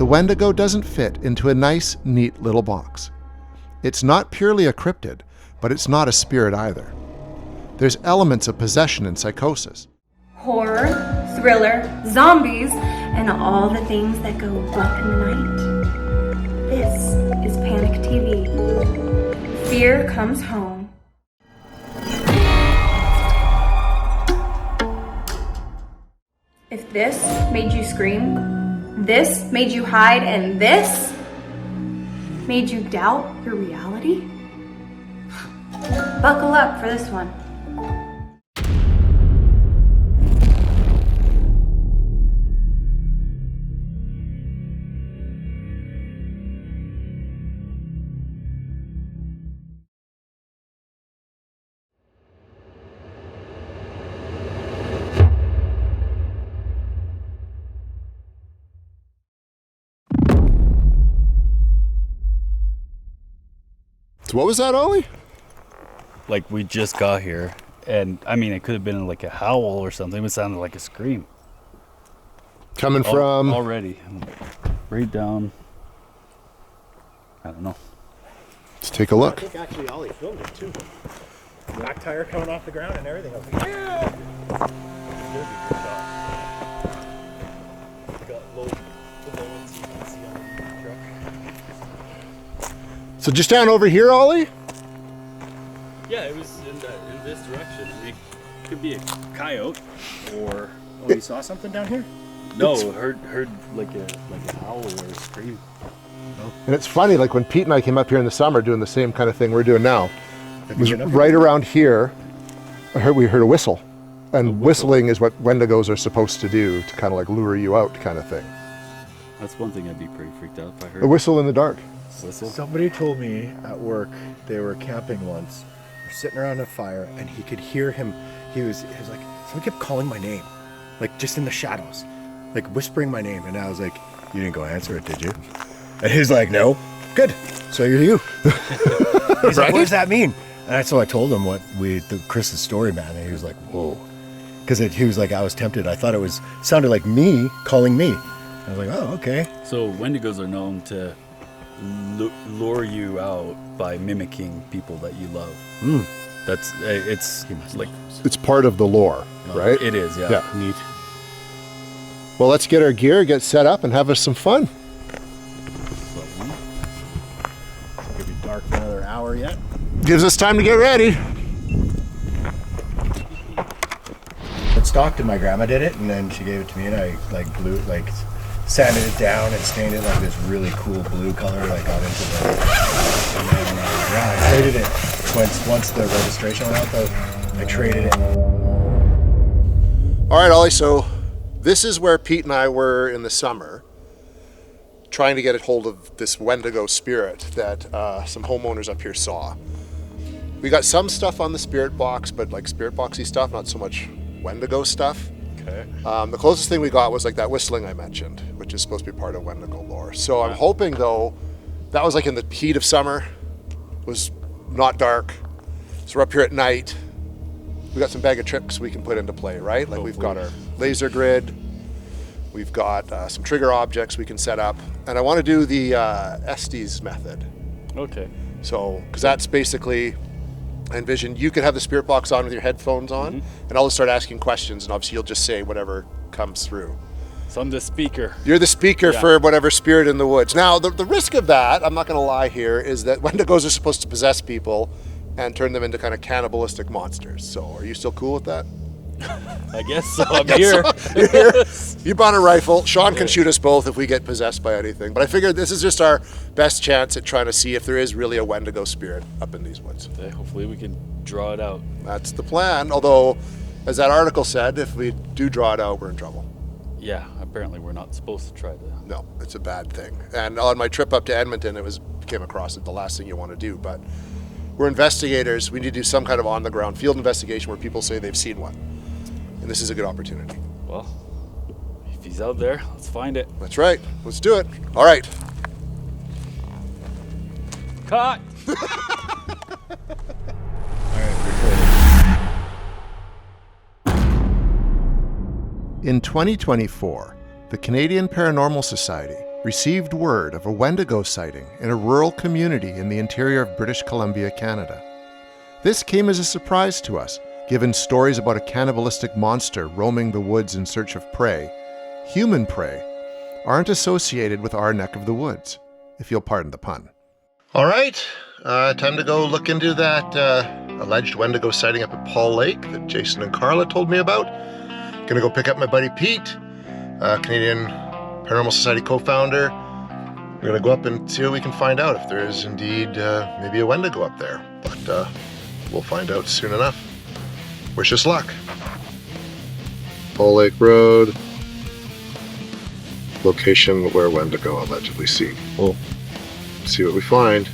the Wendigo doesn't fit into a nice, neat little box. It's not purely a cryptid, but it's not a spirit either. There's elements of possession and psychosis. Horror, thriller, zombies, and all the things that go bump in the night. This is Panic TV. Fear comes home. If this made you scream, this made you hide, and this made you doubt your reality, buckle up for this one. So what was that, Ollie? Like, we just got here, and I mean, it could have been like a howl or something. It sounded like a scream. Coming from? Already. Right down. I don't know. Let's take a look. I think actually Ollie filmed it too. Back tire coming off the ground and everything. I was like, yeah! It's gonna be a good shot. It's got low ones you can see on the truck. So just down over here, Ollie? Yeah, it was in this direction. It could be a coyote or... Oh, you saw something down here? No, heard like a howl or a scream. And it's funny, like when Pete and I came up here in the summer doing the same kind of thing we're doing now, it was right around here, we heard a whistle. And whistling is what Wendigos are supposed to do, to kind of like lure you out kind of thing. That's one thing I'd be pretty freaked out if I heard. A whistle in the dark. Whistle? Somebody told me at work they were camping once, they're sitting around a fire, and he could hear him. He was like, someone kept calling my name, like just in the shadows, like whispering my name. And I was like, you didn't go answer it, did you? And he's like, no. Good. So you're you. He's like, what does that mean? And so I told him Chris's story, man. And he was like, whoa. Because he was like, I was tempted. I thought it sounded like me calling me. I was like, oh, okay. So Wendigos are known to lure you out by mimicking people that you love. It's like... It's part of the lore, right? It is, yeah. Yeah. Neat. Well, let's get our gear, get set up, and have us some fun. It's gonna be dark for another hour yet. Gives us time to get ready. It's stocked, and my grandma did it, and then she gave it to me, and I sanded it down and stained it like this really cool blue color, like got into the. And then I traded it once the registration went out. I traded it. All right, Ollie. So this is where Pete and I were in the summer, trying to get a hold of this Wendigo spirit that some homeowners up here saw. We got some stuff on the spirit box, but like spirit boxy stuff, not so much Wendigo stuff. Okay. The closest thing we got was like that whistling I mentioned, which is supposed to be part of Wendigo lore. So I'm hoping though, that was like in the heat of summer, it was not dark. So we're up here at night. We got some bag of tricks we can put into play, right? Like we've got our laser grid, we've got some trigger objects we can set up, and I want to do the Estes method. Okay. So, because that's basically, I envision you could have the spirit box on with your headphones on, and I'll just start asking questions, and obviously you'll just say whatever comes through. So I'm the speaker. You're the speaker for whatever spirit in the woods. Now, the risk of that, I'm not going to lie here, is that Wendigos are supposed to possess people and turn them into kind of cannibalistic monsters. So, are you still cool with that? I guess so. I'm here. You're here. You brought a rifle. Shawn can shoot us both if we get possessed by anything. But I figured this is just our best chance at trying to see if there is really a Wendigo spirit up in these woods. Hopefully we can draw it out. That's the plan. Although, as that article said, if we do draw it out, we're in trouble. Yeah, apparently we're not supposed to try that. No, it's a bad thing. And on my trip up to Edmonton, came across it, the last thing you want to do. But we're investigators. We need to do some kind of on-the-ground field investigation where people say they've seen one. And this is a good opportunity. Well, if he's out there, let's find it. That's right. Let's do it. All right. Cut! In 2024, the Canadian Paranormal Society received word of a Wendigo sighting in a rural community in the interior of British Columbia, Canada. This came as a surprise to us, given stories about a cannibalistic monster roaming the woods in search of prey. Human prey aren't associated with our neck of the woods, if you'll pardon the pun. All right, time to go look into that alleged Wendigo sighting up at Paul Lake that Jason and Carla told me about. Gonna go pick up my buddy Pete, Canadian Paranormal Society co-founder. We're gonna go up and see what we can find out if there is indeed maybe a Wendigo up there. But we'll find out soon enough. Wish us luck. Paul Lake Road. Location where Wendigo allegedly seen. We'll see what we find.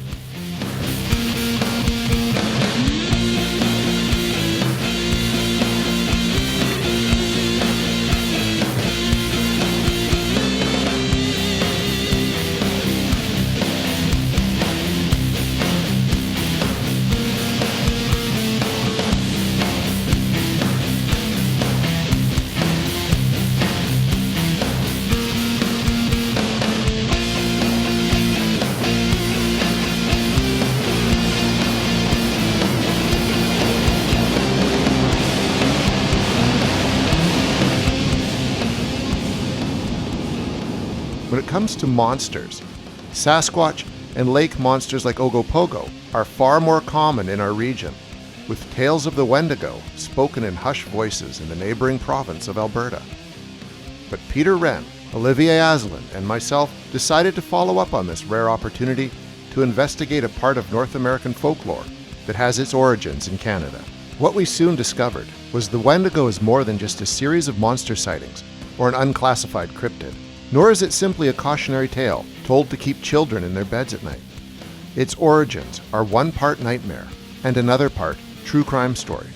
When it comes to monsters, Sasquatch and lake monsters like Ogopogo are far more common in our region, with tales of the Wendigo spoken in hushed voices in the neighboring province of Alberta. But Peter Renn, Olivier Asselin, and myself decided to follow up on this rare opportunity to investigate a part of North American folklore that has its origins in Canada. What we soon discovered was the Wendigo is more than just a series of monster sightings or an unclassified cryptid. Nor is it simply a cautionary tale told to keep children in their beds at night. Its origins are one part nightmare and another part true crime story,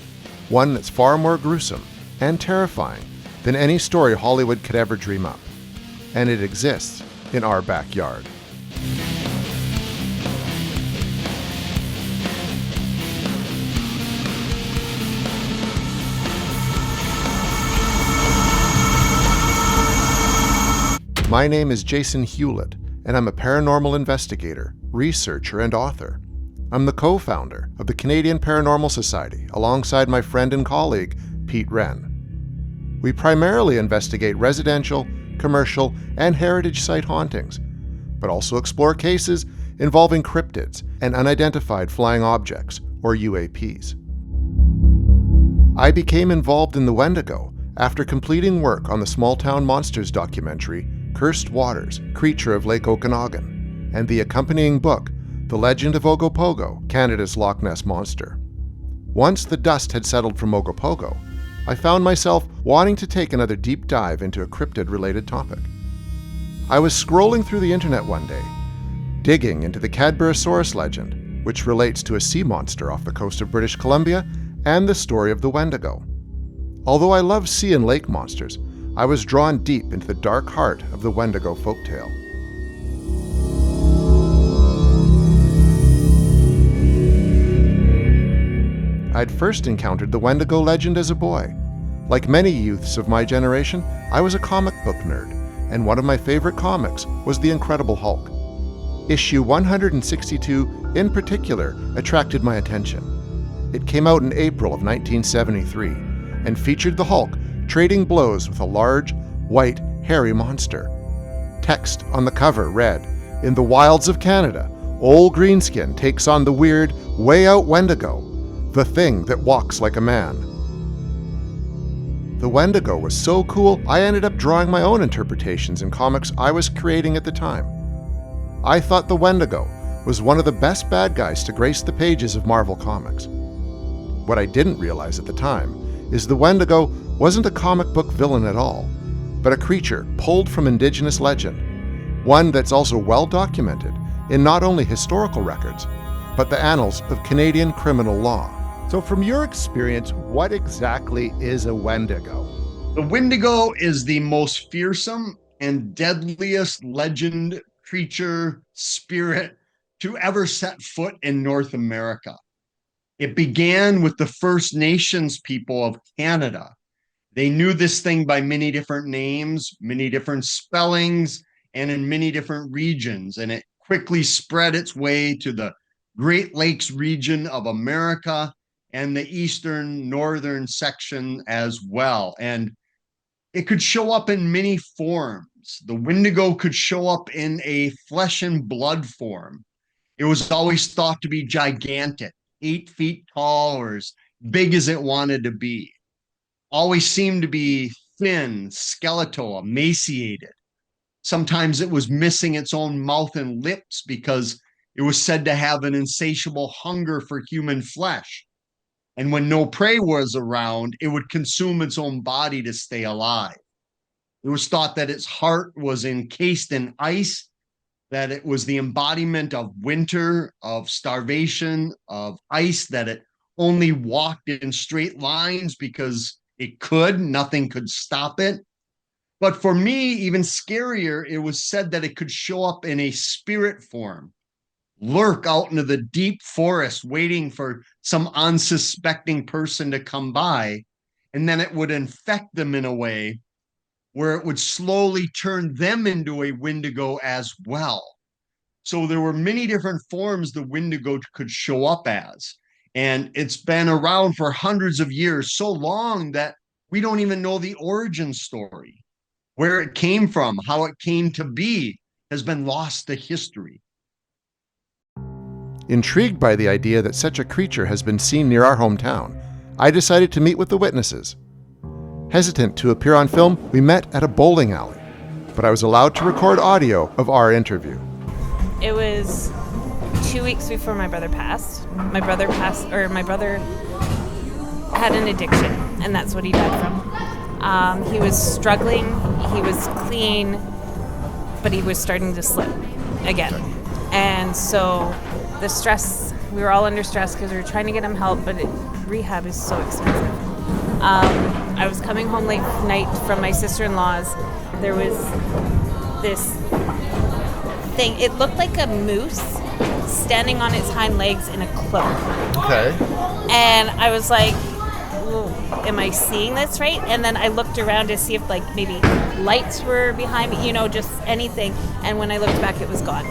one that's far more gruesome and terrifying than any story Hollywood could ever dream up. And it exists in our backyard. My name is Jason Hewlett, and I'm a paranormal investigator, researcher, and author. I'm the co-founder of the Canadian Paranormal Society, alongside my friend and colleague, Pete Renn. We primarily investigate residential, commercial, and heritage site hauntings, but also explore cases involving cryptids and unidentified flying objects, or UAPs. I became involved in the Wendigo after completing work on the Small Town Monsters documentary Cursed Waters, Creature of Lake Okanagan, and the accompanying book, The Legend of Ogopogo, Canada's Loch Ness Monster. Once the dust had settled from Ogopogo, I found myself wanting to take another deep dive into a cryptid-related topic. I was scrolling through the internet one day, digging into the Cadborosaurus legend, which relates to a sea monster off the coast of British Columbia, and the story of the Wendigo. Although I love sea and lake monsters, I was drawn deep into the dark heart of the Wendigo folktale. I'd first encountered the Wendigo legend as a boy. Like many youths of my generation, I was a comic book nerd, and one of my favorite comics was The Incredible Hulk. Issue 162 in particular attracted my attention. It came out in April of 1973 and featured the Hulk trading blows with a large, white, hairy monster. Text on the cover read, "In the wilds of Canada, Old Greenskin takes on the weird, way-out Wendigo, the thing that walks like a man." The Wendigo was so cool, I ended up drawing my own interpretations in comics I was creating at the time. I thought the Wendigo was one of the best bad guys to grace the pages of Marvel Comics. What I didn't realize at the time is the Wendigo wasn't a comic book villain at all, but a creature pulled from indigenous legend, one that's also well documented in not only historical records, but the annals of Canadian criminal law. So from your experience, what exactly is a Wendigo? The Wendigo is the most fearsome and deadliest legend, creature, spirit to ever set foot in North America. It began with the First Nations people of Canada. They knew this thing by many different names, many different spellings. and in many different regions, and it quickly spread its way to the Great Lakes region of America and the eastern northern section as well. And it could show up in many forms. The Wendigo could show up in a flesh and blood form. It was always thought to be gigantic, 8 feet tall or as big as it wanted to be. Always seemed to be thin, skeletal, emaciated. Sometimes it was missing its own mouth and lips because it was said to have an insatiable hunger for human flesh. And when no prey was around, it would consume its own body to stay alive. It was thought that its heart was encased in ice, that it was the embodiment of winter, of starvation, of ice, that it only walked in straight lines because it could, nothing could stop it. But for me, even scarier, it was said that it could show up in a spirit form, lurk out into the deep forest waiting for some unsuspecting person to come by, and then it would infect them in a way where it would slowly turn them into a Wendigo as well. So there were many different forms the Wendigo could show up as. And it's been around for hundreds of years, so long that we don't even know the origin story. Where it came from, how it came to be, has been lost to history. Intrigued by the idea that such a creature has been seen near our hometown, I decided to meet with the witnesses. Hesitant to appear on film, we met at a bowling alley, but I was allowed to record audio of our interview. It was 2 weeks before my brother passed. My brother had an addiction, and that's what he died from. He was struggling, he was clean, but he was starting to slip again. And so the stress, we were all under stress because we were trying to get him help, but rehab is so expensive. I was coming home late night from my sister-in-law's. There was this thing, it looked like a moose standing on its hind legs in a cloak. Okay. And I was like, am I seeing this right? And then I looked around to see if like maybe lights were behind me, just anything. And when I looked back, it was gone.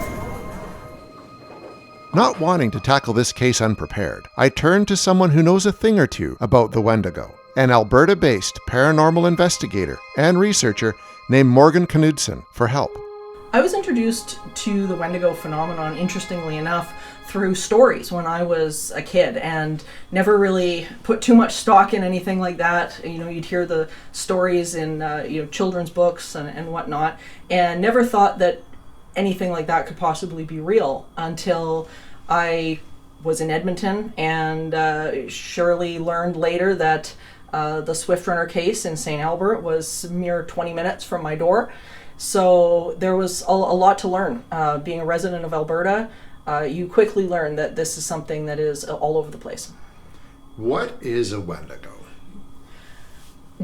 Not wanting to tackle this case unprepared, I turned to someone who knows a thing or two about the Wendigo, an Alberta-based paranormal investigator and researcher named Morgan Knudsen, for help. I was introduced to the Wendigo phenomenon, interestingly enough, through stories when I was a kid, and never really put too much stock in anything like that. You'd hear the stories in children's books and whatnot, and never thought that anything like that could possibly be real until I was in Edmonton and surely learned later that the Swift Runner case in St. Albert was mere 20 minutes from my door. So there was a lot to learn. Being a resident of Alberta, you quickly learn that this is something that is all over the place. What is a Wendigo?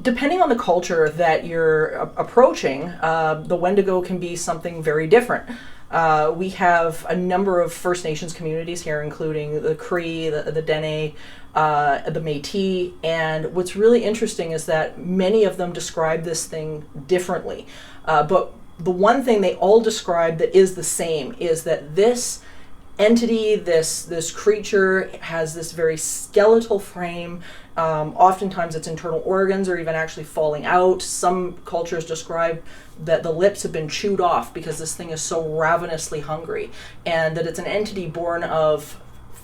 Depending on the culture that you're approaching, the Wendigo can be something very different. We have a number of First Nations communities here, including the Cree, the Dene, the Métis, and what's really interesting is that many of them describe this thing differently. But the one thing they all describe that is the same is that this entity, this creature has this very skeletal frame. Oftentimes its internal organs are even actually falling out. Some cultures describe that the lips have been chewed off because this thing is so ravenously hungry, and that it's an entity born of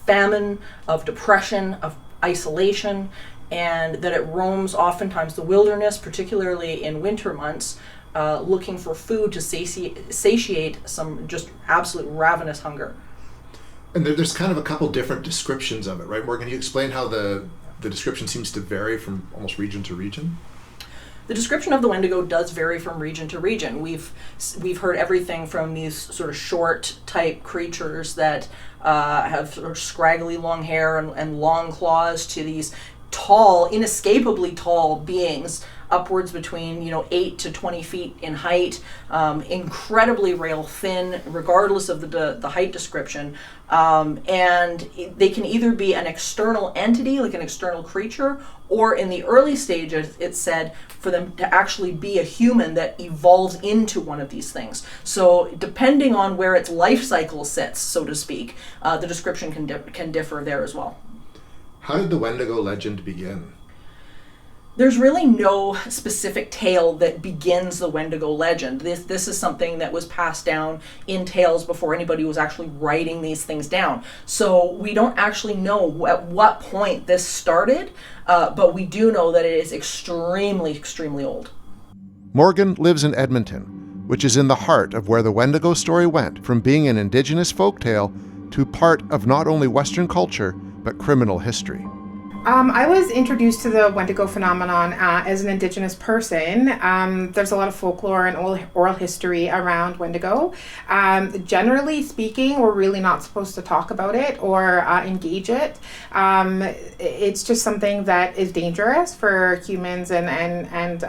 famine, of depression, of isolation, and that it roams oftentimes the wilderness, particularly in winter months, looking for food to satiate some just absolute ravenous hunger. And there's kind of a couple different descriptions of it, right? Morgan, can you explain how the description seems to vary from almost region to region? The description of the Wendigo does vary from region to region. We've heard everything from these sort of short type creatures that have sort of scraggly long hair and long claws to these tall, inescapably tall beings upwards between 8 to 20 feet in height, incredibly rail thin, regardless of the height description. And they can either be an external entity, like an external creature, or in the early stages, it said for them to actually be a human that evolves into one of these things. So depending on where its life cycle sits, so to speak, the description can differ there as well. How did the Wendigo legend begin? There's really no specific tale that begins the Wendigo legend. This is something that was passed down in tales before anybody was actually writing these things down. So we don't actually know at what point this started, but we do know that it is extremely, extremely old. Morgan lives in Edmonton, which is in the heart of where the Wendigo story went from being an Indigenous folktale to part of not only Western culture, but criminal history. I was introduced to the Wendigo phenomenon as an Indigenous person. There's a lot of folklore and oral history around Wendigo. Generally speaking, we're really not supposed to talk about it or engage it. It's just something that is dangerous for humans and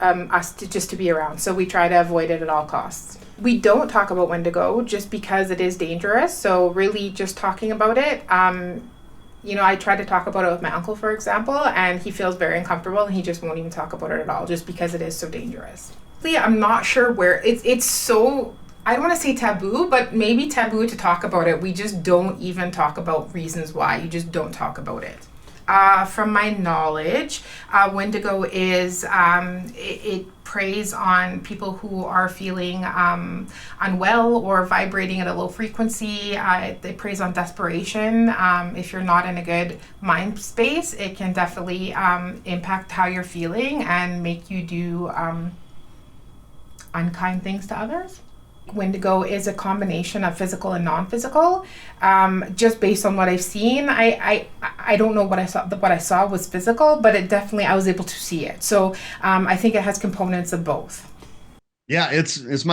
us to be around. So we try to avoid it at all costs. We don't talk about Wendigo just because it is dangerous. So really just talking about it, I tried to talk about it with my uncle, for example, and he feels very uncomfortable and he just won't even talk about it at all just because it is so dangerous. I'm not sure where it's so, I don't want to say taboo, but maybe taboo to talk about it. We just don't even talk about reasons why. You just don't talk about it. From my knowledge, Wendigo is, it preys on people who are feeling unwell or vibrating at a low frequency. It preys on desperation. If you're not in a good mind space, it can definitely impact how you're feeling and make you do unkind things to others. Wendigo is a combination of physical and non-physical. Just based on what I've seen, I don't know what I saw. What I saw was physical, but it definitely, I was able to see it. So I think it has components of both. Yeah, it's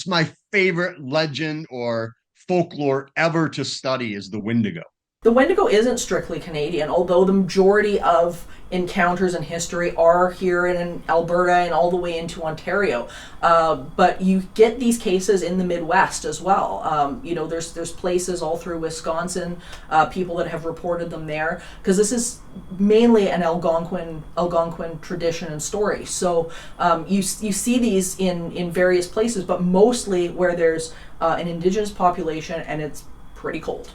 my favorite legend or folklore ever to study is the Wendigo. The Wendigo isn't strictly Canadian, although the majority of encounters in history are here in Alberta and all the way into Ontario. But you get these cases in the Midwest as well. There's places all through Wisconsin, people that have reported them there, because this is mainly an Algonquin tradition and story. So you see these in various places, but mostly where there's an Indigenous population and it's pretty cold.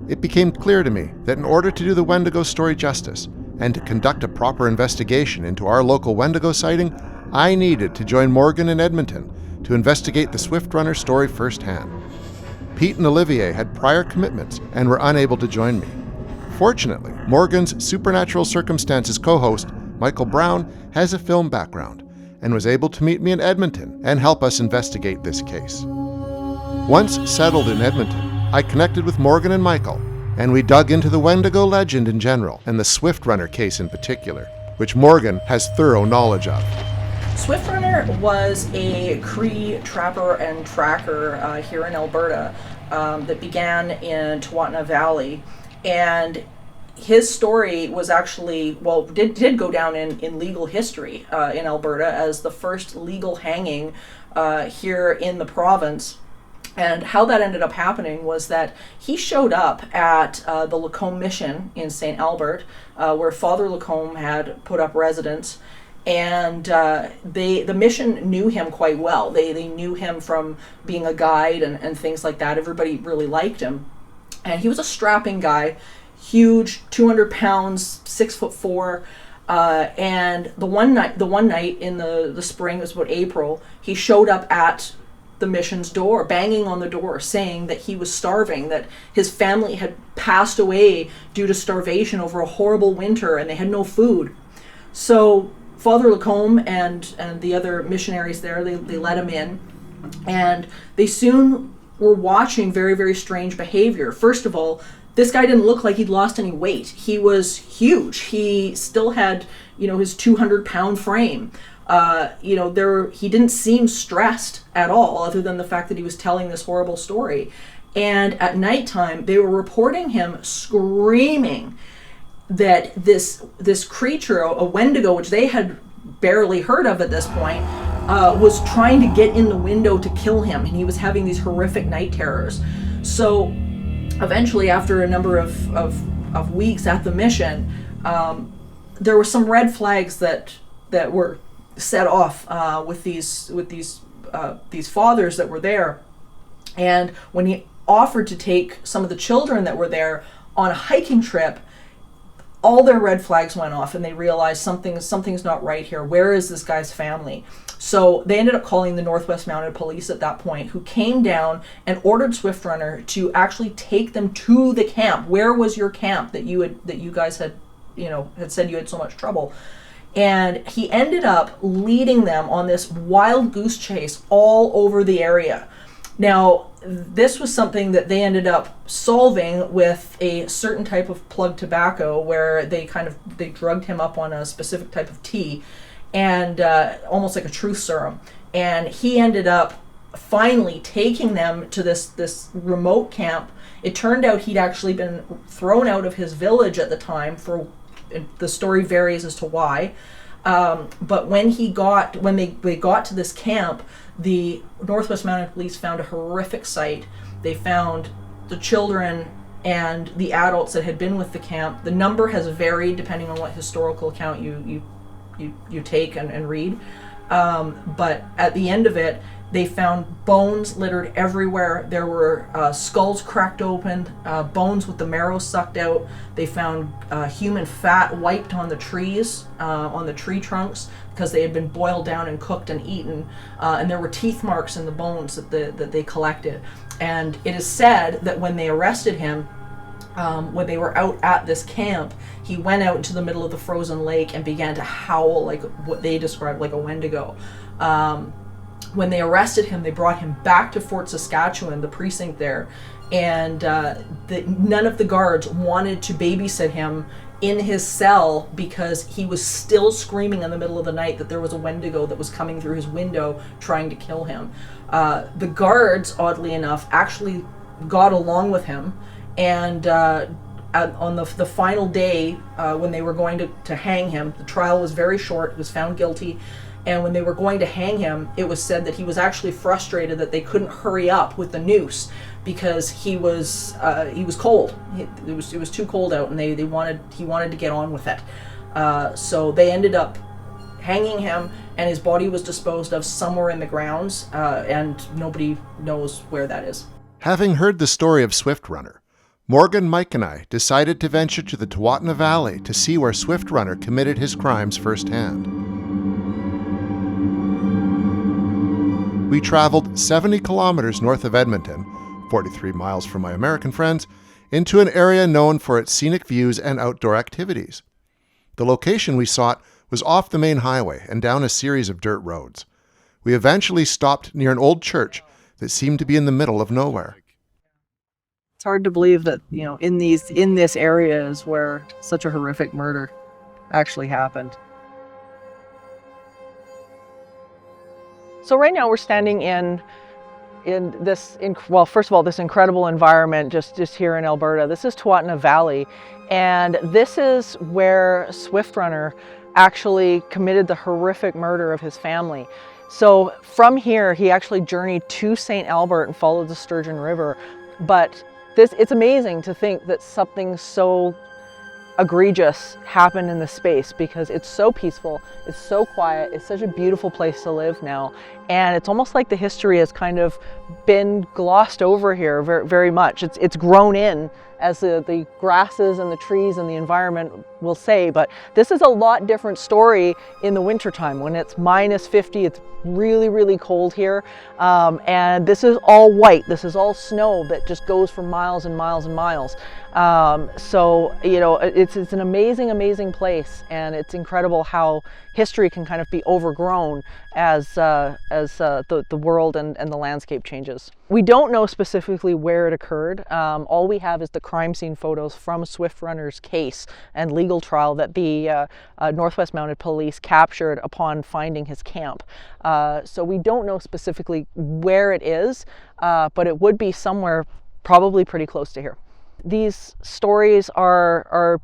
It became clear to me that in order to do the Wendigo story justice and to conduct a proper investigation into our local Wendigo sighting, I needed to join Morgan in Edmonton to investigate the Swift Runner story firsthand. Pete and Olivier had prior commitments and were unable to join me. Fortunately, Morgan's Supernatural Circumstances co-host, Michael Browwne, has a film background and was able to meet me in Edmonton and help us investigate this case. Once settled in Edmonton, I connected with Morgan and Michael, and we dug into the Wendigo legend in general and the Swift Runner case in particular, which Morgan has thorough knowledge of. Swift Runner was a Cree trapper and tracker here in Alberta that began in Tawatna Valley, and his story was actually, did go down in legal history in Alberta as the first legal hanging here in the province. And how that ended up happening was that he showed up at the Lacombe Mission in St. Albert, where Father Lacombe had put up residence, and the mission knew him quite well. They knew him from being a guide and things like that. Everybody really liked him. And he was a strapping guy, huge, 200 pounds, 6'4". And the one night in the spring, it was about April, he showed up at the mission's door, banging on the door, saying that he was starving, that his family had passed away due to starvation over a horrible winter and they had no food. So Father Lacombe and the other missionaries there, they let him in, and they soon were watching very, very strange behavior. First of all, this guy didn't look like he'd lost any weight. He was huge. He still had, his 200-pound frame. He didn't seem stressed at all, other than the fact that he was telling this horrible story. And at nighttime, they were reporting him screaming. that this creature, a Wendigo, which they had barely heard of at this point, was trying to get in the window to kill him, and he was having these horrific night terrors. So eventually, after a number of weeks at the mission, there were some red flags that were set off with these fathers that were there. And when he offered to take some of the children that were there on a hiking trip, all their red flags went off, and they realized something's not right here. Where is this guy's family? So they ended up calling the Northwest Mounted Police at that point, who came down and ordered Swift Runner to actually take them to the camp. Where was your camp that you guys had said you had so much trouble? And he ended up leading them on this wild goose chase all over the area. Now, this was something that they ended up solving with a certain type of plug tobacco, where they drugged him up on a specific type of tea, and almost like a truth serum. And he ended up finally taking them to this remote camp. It turned out he'd actually been thrown out of his village at the time, the story varies as to why. But when they got to this camp, the Northwest Mounted Police found a horrific sight. They found the children and the adults that had been with the camp. The number has varied depending on what historical account you take and read. But at the end of it, they found bones littered everywhere. There were skulls cracked open, bones with the marrow sucked out. They found human fat wiped on the trees, on the tree trunks, because they had been boiled down and cooked and eaten. And there were teeth marks in the bones that they collected. And it is said that when they arrested him, when they were out at this camp, he went out into the middle of the frozen lake and began to howl like what they described like a Wendigo. When they arrested him, they brought him back to Fort Saskatchewan, the precinct there, and none of the guards wanted to babysit him in his cell because he was still screaming in the middle of the night that there was a Wendigo that was coming through his window trying to kill him. The guards, oddly enough, actually got along with him, and on the final day when they were going to hang him, the trial was very short. He was found guilty. And when they were going to hang him, it was said that he was actually frustrated that they couldn't hurry up with the noose because he was cold. It was too cold out, and he wanted to get on with it. So they ended up hanging him, and his body was disposed of somewhere in the grounds, and nobody knows where that is. Having heard the story of Swift Runner, Morgan, Mike, and I decided to venture to the Tuatna Valley to see where Swift Runner committed his crimes firsthand. We traveled 70 kilometers north of Edmonton, 43 miles from my American friends, into an area known for its scenic views and outdoor activities. The location we sought was off the main highway and down a series of dirt roads. We eventually stopped near an old church that seemed to be in the middle of nowhere. It's hard to believe that, in this area is where such a horrific murder actually happened. So right now we're standing in this, first of all, this incredible environment just here in Alberta. This is Tuatna Valley, and this is where Swift Runner actually committed the horrific murder of his family. So from here, he actually journeyed to St. Albert and followed the Sturgeon River. But it's amazing to think that something so egregious happened in this space, because it's so peaceful, it's so quiet, it's such a beautiful place to live now, and it's almost like the history has kind of been glossed over here very, very much. It's grown in, as the grasses and the trees and the environment will say, but this is a lot different story in the wintertime when it's minus 50, it's really, really cold here, and this is all white, this is all snow that just goes for miles and miles and miles. So, it's an amazing place, and it's incredible how history can kind of be overgrown as the world and the landscape changes. We don't know specifically where it occurred. All we have is the crime scene photos from Swift Runner's case and legal trial that the Northwest Mounted Police captured upon finding his camp. So we don't know specifically where it is, but it would be somewhere probably pretty close to here. These stories are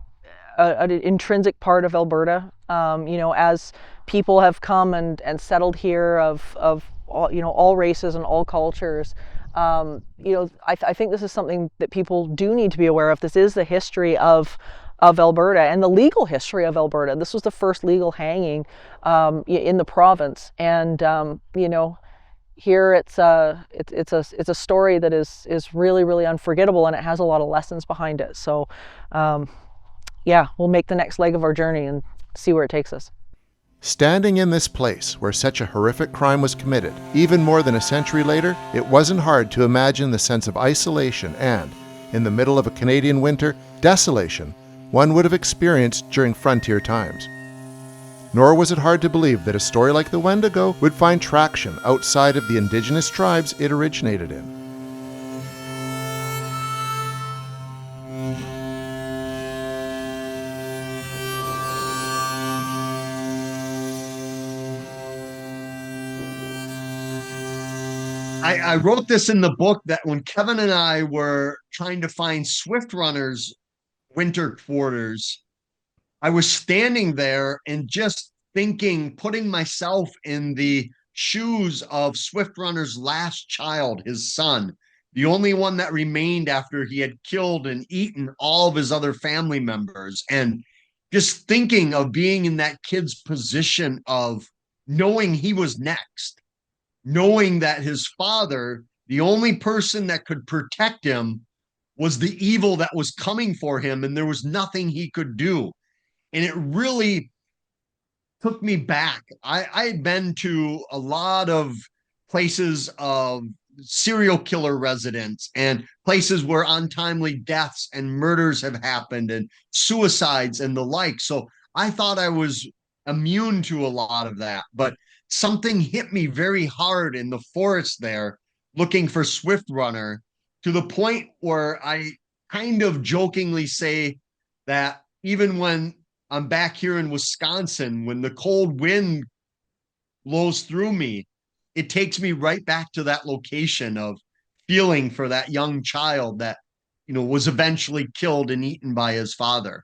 an intrinsic part of Alberta. As people have come and settled here of all races and all cultures. I think this is something that people do need to be aware of. This is the history of Alberta and the legal history of Alberta. This was the first legal hanging in the province, and here it's a story that is really, really unforgettable, and it has a lot of lessons behind it. So we'll make the next leg of our journey and see where it takes us. Standing in this place where such a horrific crime was committed, even more than a century later, it wasn't hard to imagine the sense of isolation and, in the middle of a Canadian winter, desolation one would have experienced during frontier times. Nor was it hard to believe that a story like the Wendigo would find traction outside of the Indigenous tribes it originated in. I wrote this in the book that when Kevin and I were trying to find Swift Runner's winter quarters, I was standing there and just thinking, putting myself in the shoes of Swift Runner's last child, his son, the only one that remained after he had killed and eaten all of his other family members. And just thinking of being in that kid's position of knowing he was next, knowing that his father, the only person that could protect him, was the evil that was coming for him, and there was nothing he could do. And it really took me back. I had been to a lot of places of serial killer residents and places where untimely deaths and murders have happened and suicides and the like. So I thought I was immune to a lot of that, but something hit me very hard in the forest there looking for Swift Runner, to the point where I kind of jokingly say that even when I'm back here in Wisconsin, when the cold wind blows through me, it takes me right back to that location of feeling for that young child that, was eventually killed and eaten by his father.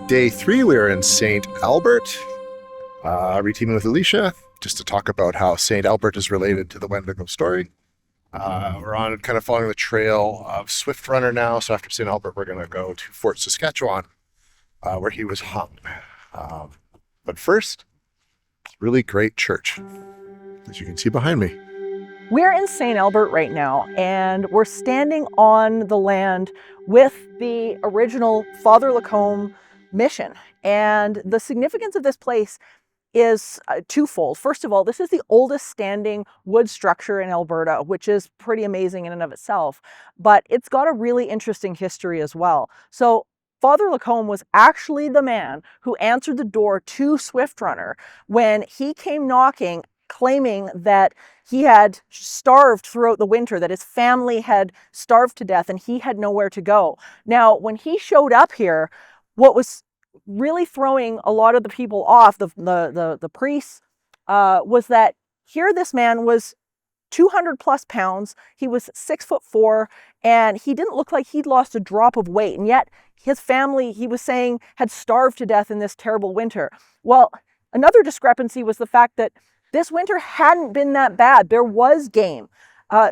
Day 3, we were in St. Albert, reteaming with Alisia, just to talk about how St. Albert is related to the Wendigo story. We're on kind of following the trail of Swift Runner now, so after St. Albert, we're going to go to Fort Saskatchewan, where he was hung. But first, really great church, as you can see behind me. We're in St. Albert right now, and we're standing on the land with the original Father Lacombe mission. And the significance of this place is twofold. First of all, this is the oldest standing wood structure in Alberta, which is pretty amazing in and of itself, but it's got a really interesting history as well. So Father Lacombe was actually the man who answered the door to Swift Runner when he came knocking, claiming that he had starved throughout the winter, that his family had starved to death and he had nowhere to go. Now, when he showed up here, what was really throwing a lot of the people off, the priests, was that here this man was 200 plus pounds, he was 6'4", and he didn't look like he'd lost a drop of weight, and yet his family, he was saying, had starved to death in this terrible winter. Well, another discrepancy was the fact that this winter hadn't been that bad. There was game.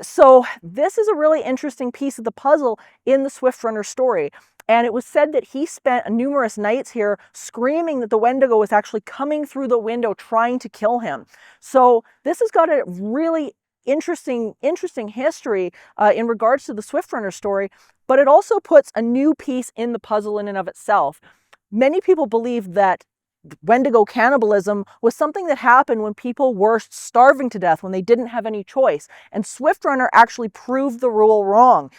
So this is a really interesting piece of the puzzle in the Swift Runner story. And it was said that he spent numerous nights here screaming that the Wendigo was actually coming through the window trying to kill him. So this has got a really interesting history in regards to the Swift Runner story, but it also puts a new piece in the puzzle in and of itself. Many people believe that Wendigo cannibalism was something that happened when people were starving to death, when they didn't have any choice. And Swift Runner actually proved the rule wrong.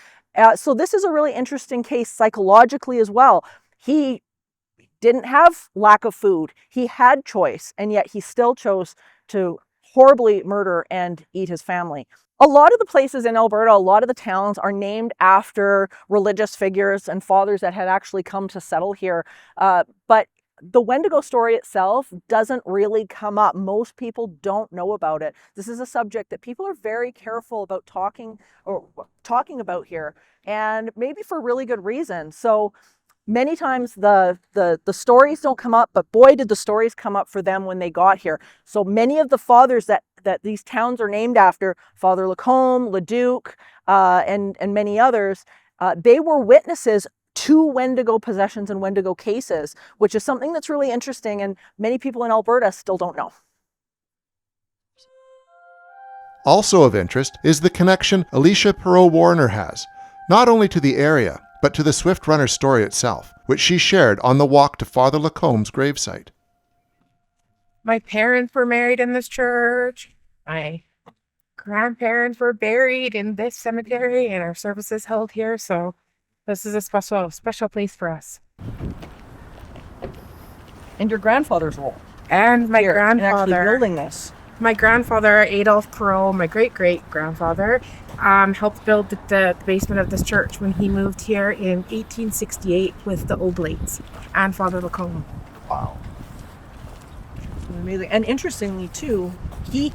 So this is a really interesting case psychologically as well. He didn't have lack of food. He had choice, and yet he still chose to horribly murder and eat his family. A lot of the places in Alberta, a lot of the towns are named after religious figures and fathers that had actually come to settle here. But the Wendigo story itself doesn't really come up. Most people don't know about it. This is a subject that people are very careful about talking about here, and maybe for really good reason. So many times the stories don't come up, but boy, did the stories come up for them when they got here. So many of the fathers that these towns are named after, Father Lacombe, Leduc, and many others, they were witnesses to Wendigo possessions and Wendigo cases, which is something that's really interesting and many people in Alberta still don't know. Also of interest is the connection Alisia Perault-Werner has, not only to the area, but to the Swift Runner story itself, which she shared on the walk to Father Lacombe's gravesite. My parents were married in this church. My grandparents were buried in this cemetery, and our services held here. So this is a special place for us. And your grandfather's role. And my here, grandfather. in actually building this. My grandfather, Adolphe Perault, my great-great-grandfather, helped build the basement of this church when he moved here in 1868 with the Oblates and Father Lacombe. Wow. Amazing. And interestingly, too, he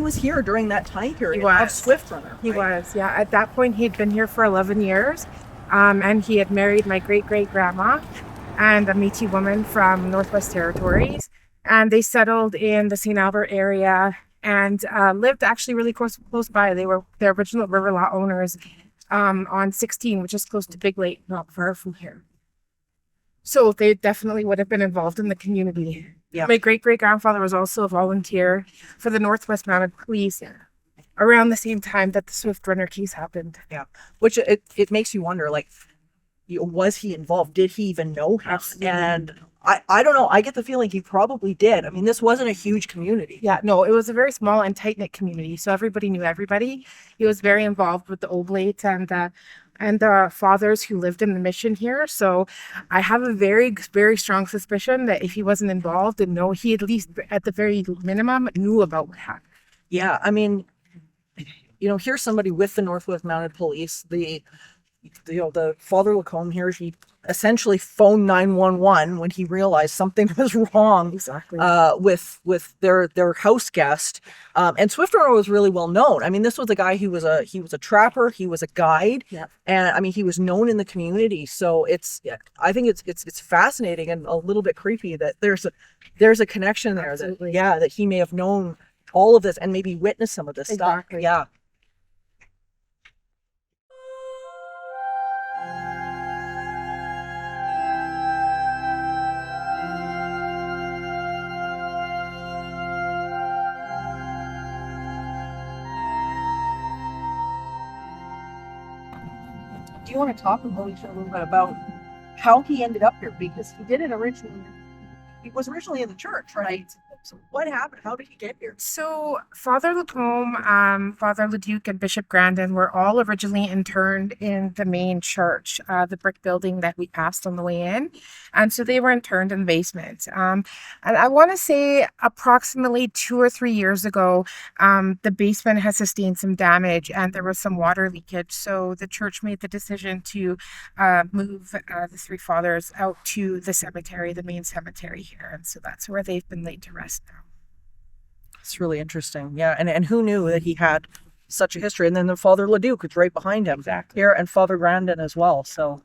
was here during that time period of Swift Runner. He was, yeah. At that point, he had been here for 11 years, and he had married my great-great-grandma and a Métis woman from Northwest Territories. And they settled in the St. Albert area and lived actually really close by. They were the original river lot owners on 16, which is close to Big Lake, not far from here. So they definitely would have been involved in the community. Yeah. My great-great-grandfather was also a volunteer for the Northwest Mounted Police around the same time that the Swift Runner case happened. Yeah, which it makes you wonder, like, was he involved? Did he even know him? Absolutely. And I don't know. I get the feeling he probably did. I mean, this wasn't a huge community. Yeah, no, it was a very small and tight-knit community, so everybody knew everybody. He was very involved with the Oblates and the fathers who lived in the mission here. So I have a very, very strong suspicion that if he wasn't involved, and no, he at least, at the very minimum, knew about what happened. Yeah, I mean, here's somebody with the Northwest Mounted Police. The Father Lacombe here, he essentially phoned 911 when he realized something was wrong. Exactly. With their house guest. And Swift Runner was really well known. I mean, this was a guy who was a trapper, he was a guide, yeah. And I mean, he was known in the community. So I think it's fascinating and a little bit creepy that there's a connection there. Absolutely. that he may have known all of this and maybe witnessed some of this Exactly. stuff. Yeah. Do you want to talk a little bit about how he ended up here? Because he did it originally. He was originally in the church, right? So what happened? How did he get here? So Father Lacombe, Father Leduc, and Bishop Grandin were all originally interned in the main church, the brick building that we passed on the way in. And so they were interned in the basement. And I want to say approximately 2 or 3 years ago, the basement has sustained some damage and there was some water leakage. So the church made the decision to move the 3 fathers out to the cemetery, the main cemetery here. And so that's where they've been laid to rest now. It's really interesting. Yeah. And who knew that he had such a history? And then the Father Leduc was right behind him. Exactly. Here, and Father Grandin as well. So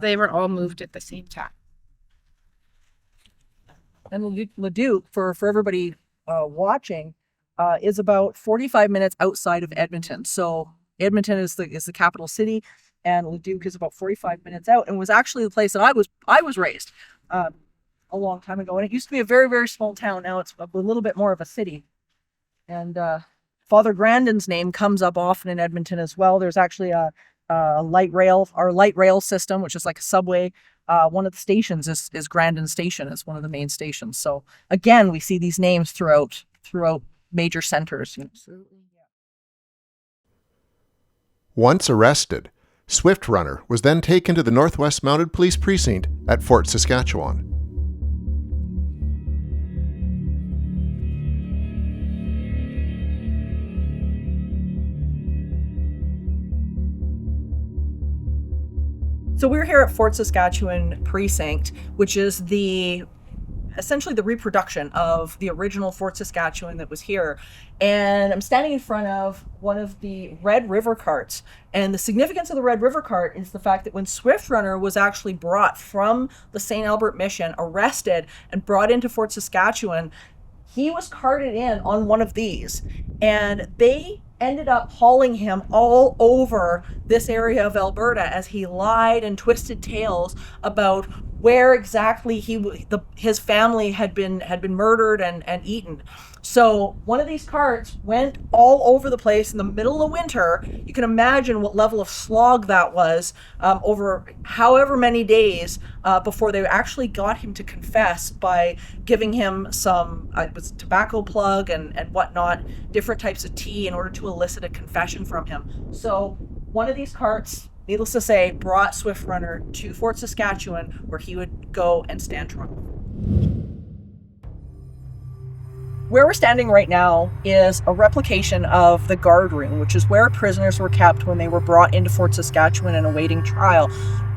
they were all moved at the same time. And Leduc, for everybody watching, is about 45 minutes outside of Edmonton. So Edmonton is the capital city, and Leduc is about 45 minutes out, and was actually the place that I was raised a long time ago. And it used to be a very, very small town. Now it's a little bit more of a city. And Father Grandin's name comes up often in Edmonton as well. There's actually a light rail system, which is like a subway. One of the stations is Grandin Station. It's one of the main stations. So again, we see these names throughout major centers. Absolutely. Yeah. Once arrested, Swift Runner was then taken to the Northwest Mounted Police Precinct at Fort Saskatchewan. So we're here at Fort Saskatchewan Precinct, which is essentially the reproduction of the original Fort Saskatchewan that was here. And I'm standing in front of one of the Red River carts. And the significance of the Red River cart is the fact that when Swift Runner was actually brought from the St. Albert Mission, arrested and brought into Fort Saskatchewan, he was carted in on one of these. And they ended up hauling him all over this area of Alberta as he lied and twisted tales about where exactly his family had been murdered and eaten. So one of these carts went all over the place in the middle of winter. You can imagine what level of slog that was over however many days before they actually got him to confess by giving him some tobacco plug and whatnot, different types of tea in order to elicit a confession from him. So one of these carts, needless to say, brought Swift Runner to Fort Saskatchewan, where he would go and stand trial. Where we're standing right now is a replication of the guard room, which is where prisoners were kept when they were brought into Fort Saskatchewan and awaiting trial.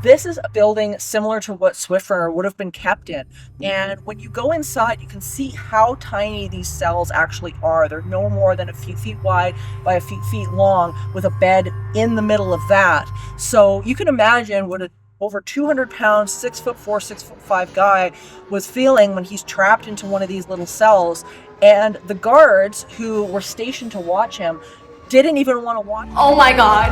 This is a building similar to what Swift Runner would have been kept in. And when you go inside, you can see how tiny these cells actually are. They're no more than a few feet wide by a few feet long, with a bed in the middle of that. So you can imagine what a over 200 pound, 6'4", 6'5" guy was feeling when he's trapped into one of these little cells. And the guards who were stationed to watch him didn't even want to watch him. Oh my God.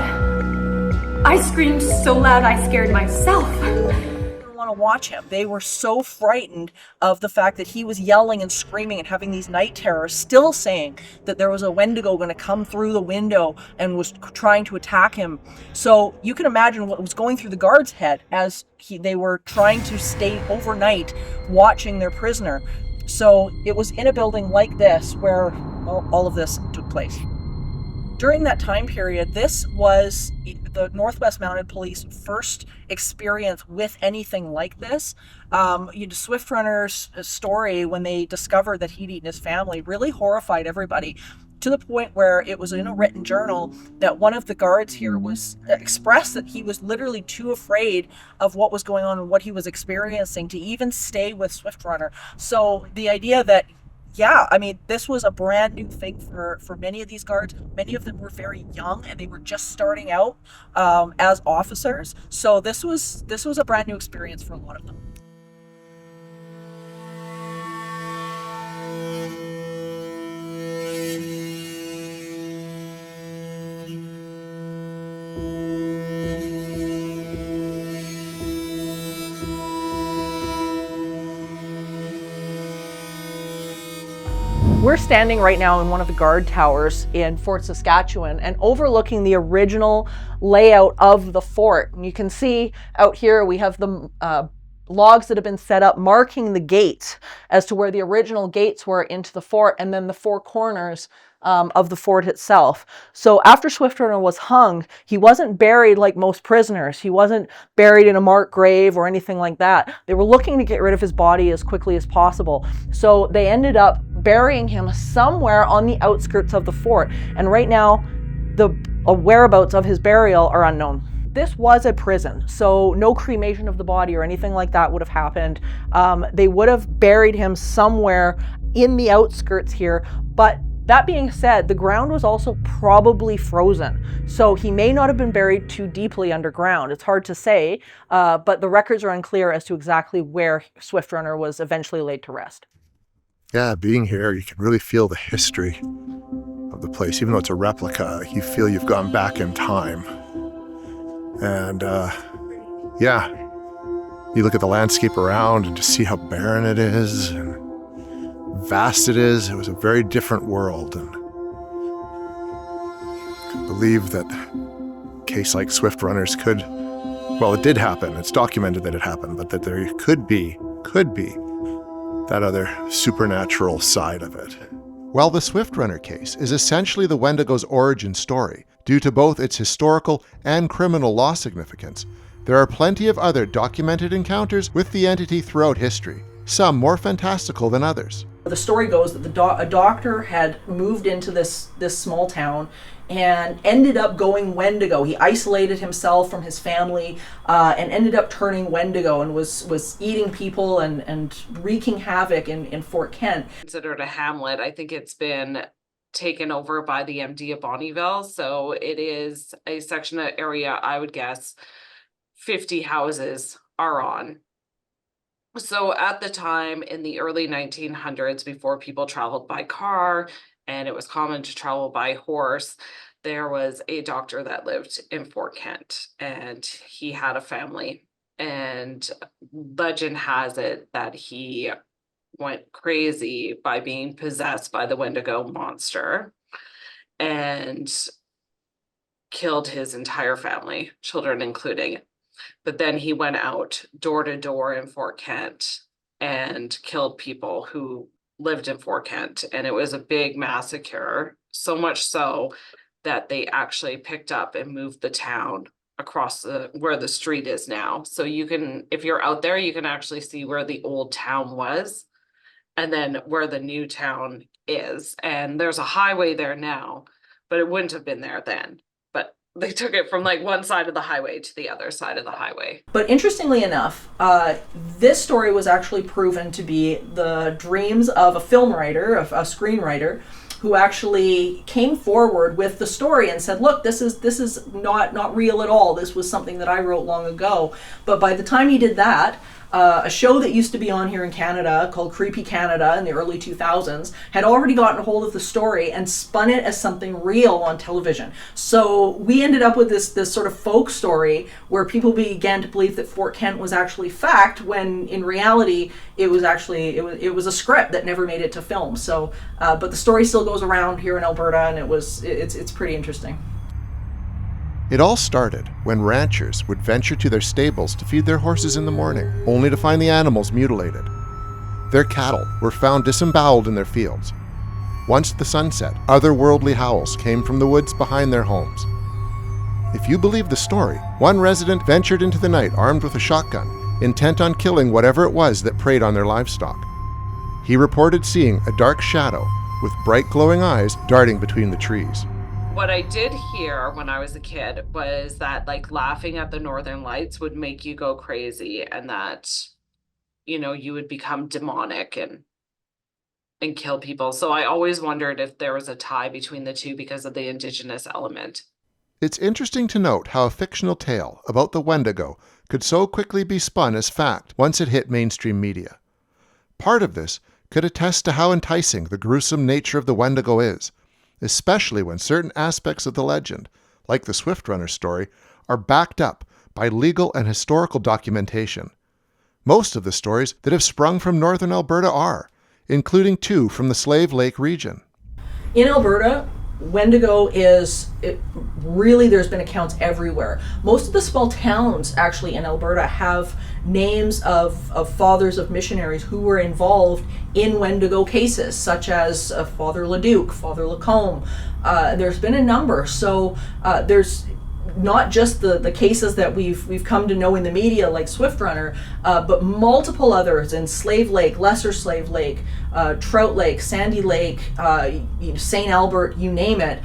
I screamed so loud I scared myself. Didn't want to watch him. They were so frightened of the fact that he was yelling and screaming and having these night terrors, still saying that there was a Wendigo going to come through the window and was trying to attack him. So you can imagine what was going through the guard's head as they were trying to stay overnight watching their prisoner. So it was in a building like this where all of this took place. During that time period, this was the Northwest Mounted Police first experience with anything like this. Swift Runner's story, when they discovered that he'd eaten his family, really horrified everybody, to the point where it was in a written journal that one of the guards here was expressed that he was literally too afraid of what was going on and what he was experiencing to even stay with Swift Runner. So the idea that, this was a brand new thing for many of these guards. Many of them were very young and they were just starting out as officers. So this was a brand new experience for a lot of them. We're standing right now in one of the guard towers in Fort Saskatchewan and overlooking the original layout of the fort. And you can see out here we have the logs that have been set up marking the gates as to where the original gates were into the fort, and then the four corners of the fort itself. So after Swift Runner was hung, he wasn't buried like most prisoners. He wasn't buried in a marked grave or anything like that. They were looking to get rid of his body as quickly as possible. So they ended up burying him somewhere on the outskirts of the fort. And right now, the whereabouts of his burial are unknown. This was a prison, so no cremation of the body or anything like that would have happened. They would have buried him somewhere in the outskirts here, but that being said, the ground was also probably frozen, so he may not have been buried too deeply underground. It's hard to say, but the records are unclear as to exactly where Swift Runner was eventually laid to rest. Yeah, being here, you can really feel the history of the place. Even though it's a replica, you feel you've gone back in time. And you look at the landscape around and just see how barren it is and vast it is. It was a very different world, and I can believe that a case like Swift Runner's it did happen. It's documented that it happened, but that there could be that other supernatural side of it. Well, the Swift Runner case is essentially the Wendigo's origin story. Due to both its historical and criminal law significance, there are plenty of other documented encounters with the entity throughout history, some more fantastical than others. The story goes that a doctor had moved into this small town and ended up going Wendigo. He isolated himself from his family and ended up turning Wendigo and was eating people and wreaking havoc in Fort Kent. Considered a hamlet. I think it's been taken over by the MD of Bonnyville. So it is a section of area, I would guess, 50 houses are on. So at the time in the early 1900s, before people traveled by car and it was common to travel by horse, there was a doctor that lived in Fort Kent and he had a family. And legend has it that he went crazy by being possessed by the Wendigo monster and killed his entire family, children including. But then he went out door to door in Fort Kent and killed people who lived in Fort Kent. And it was a big massacre, so much so that they actually picked up and moved the town across where the street is now. So you can, if you're out there, you can actually see where the old town was and then where the new town is. And there's a highway there now, but it wouldn't have been there then. But they took it from like one side of the highway to the other side of the highway. But interestingly enough, this story was actually proven to be the dreams of a film writer, of a screenwriter, who actually came forward with the story and said, look, this is not real at all. This was something that I wrote long ago. But by the time he did that, a show that used to be on here in Canada called Creepy Canada in the early 2000s had already gotten a hold of the story and spun it as something real on television. So we ended up with this sort of folk story where people began to believe that Fort Kent was actually fact, when in reality it was actually it was a script that never made it to film. So but the story still goes around here in Alberta, and it's pretty interesting. It all started when ranchers would venture to their stables to feed their horses in the morning, only to find the animals mutilated. Their cattle were found disemboweled in their fields. Once the sun set, otherworldly howls came from the woods behind their homes. If you believe the story, one resident ventured into the night armed with a shotgun, intent on killing whatever it was that preyed on their livestock. He reported seeing a dark shadow with bright glowing eyes darting between the trees. What I did hear when I was a kid was that like laughing at the northern lights would make you go crazy, and that, you know, you would become demonic and kill people. So I always wondered if there was a tie between the two because of the Indigenous element. It's interesting to note how a fictional tale about the Wendigo could so quickly be spun as fact once it hit mainstream media. Part of this could attest to how enticing the gruesome nature of the Wendigo is, especially when certain aspects of the legend, like the Swift Runner story, are backed up by legal and historical documentation. Most of the stories that have sprung from northern Alberta are, including 2 from the Slave Lake region. In Alberta, Wendigo there's been accounts everywhere. Most of the small towns actually in Alberta have names of fathers of missionaries who were involved in Wendigo cases, such as Father Leduc, Father Lacombe. There's been a number. So there's not just the cases that we've come to know in the media, like Swift Runner, but multiple others in Slave Lake, Lesser Slave Lake, Trout Lake, Sandy Lake, St. Albert, you name it.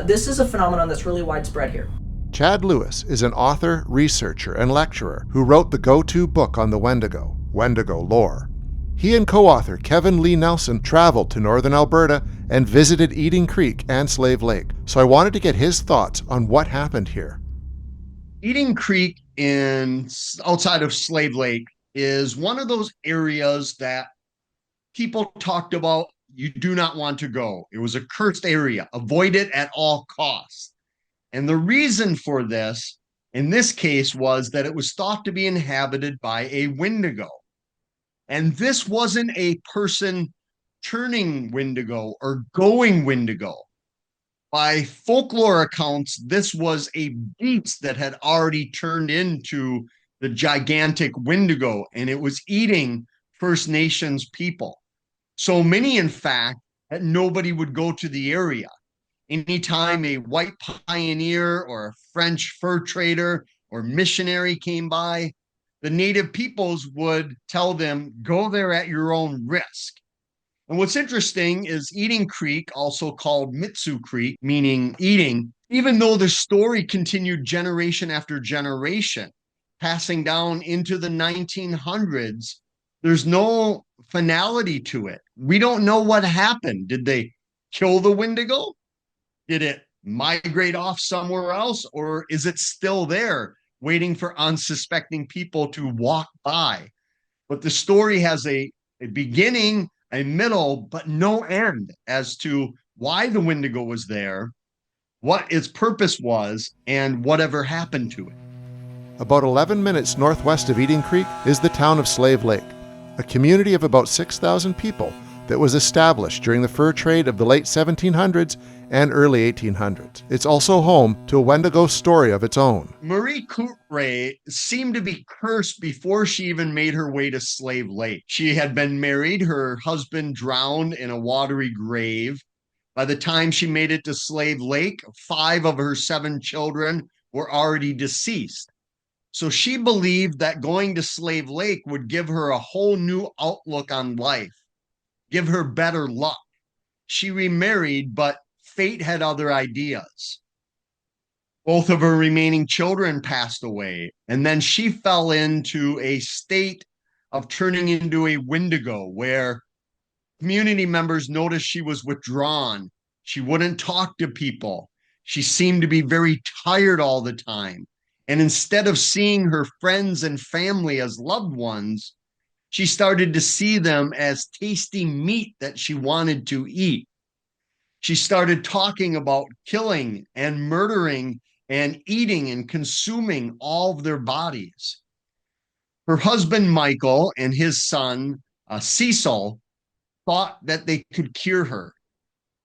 This is a phenomenon that's really widespread here. Chad Lewis is an author, researcher, and lecturer who wrote the go-to book on the Wendigo, Wendigo Lore. He and co-author Kevin Lee Nelson traveled to northern Alberta and visited Eating Creek and Slave Lake, so I wanted to get his thoughts on what happened here. Eating Creek outside of Slave Lake is one of those areas that people talked about you do not want to go. It was a cursed area. Avoid it at all costs. And the reason for this, in this case, was that it was thought to be inhabited by a Wendigo. And this wasn't a person turning Wendigo or going Wendigo. By folklore accounts, this was a beast that had already turned into the gigantic Wendigo, and it was eating First Nations people. So many, in fact, that nobody would go to the area. Anytime a white pioneer or a French fur trader or missionary came by, the native peoples would tell them, go there at your own risk. And what's interesting is Eating Creek, also called Mitsu Creek, meaning eating, even though the story continued generation after generation, passing down into the 1900s, there's no finality to it. We don't know what happened. Did they kill the Wendigo? Did it migrate off somewhere else? Or is it still there waiting for unsuspecting people to walk by? But the story has a beginning, a middle, but no end as to why the Wendigo was there, what its purpose was, and whatever happened to it. About 11 minutes northwest of Eating Creek is the town of Slave Lake, a community of about 6,000 people that was established during the fur trade of the late 1700s and early 1800s. It's also home to a Wendigo story of its own. Marie Coutray seemed to be cursed before she even made her way to Slave Lake. She had been married, her husband drowned in a watery grave. By the time she made it to Slave Lake, 5 of her 7 children were already deceased. So she believed that going to Slave Lake would give her a whole new outlook on life, give her better luck. She remarried, but fate had other ideas. Both of her remaining children passed away, and then she fell into a state of turning into a Wendigo, where community members noticed she was withdrawn. She wouldn't talk to people. She seemed to be very tired all the time. And instead of seeing her friends and family as loved ones, she started to see them as tasty meat that she wanted to eat. She started talking about killing and murdering and eating and consuming all of their bodies. Her husband, Michael, and his son, Cecil, thought that they could cure her.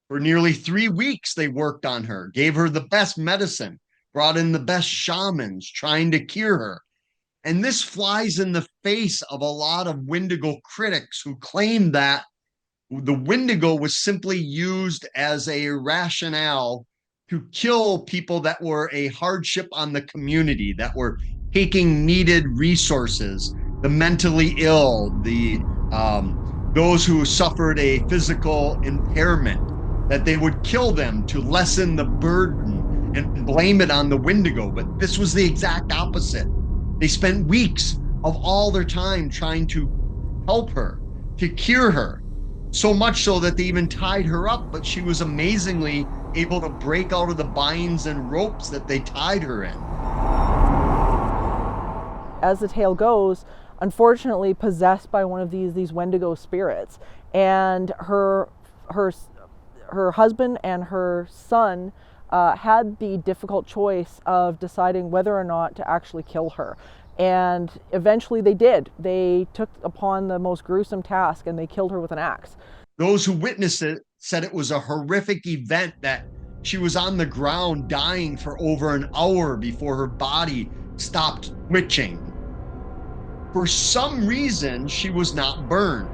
For nearly 3 weeks, they worked on her, gave her the best medicine, brought in the best shamans trying to cure her. And this flies in the face of a lot of Wendigo critics who claim that the Wendigo was simply used as a rationale to kill people that were a hardship on the community, that were taking needed resources, the mentally ill, those who suffered a physical impairment, that they would kill them to lessen the burden and blame it on the Wendigo. But this was the exact opposite. They spent weeks of all their time trying to help her, to cure her, so much so that they even tied her up, but she was amazingly able to break out of the binds and ropes that they tied her in. As the tale goes, unfortunately possessed by one of these Wendigo spirits, and her husband and her son had the difficult choice of deciding whether or not to actually kill her. And eventually they did. They took upon the most gruesome task and they killed her with an axe. Those who witnessed it said it was a horrific event, that she was on the ground dying for over an hour before her body stopped twitching. For some reason, she was not burned.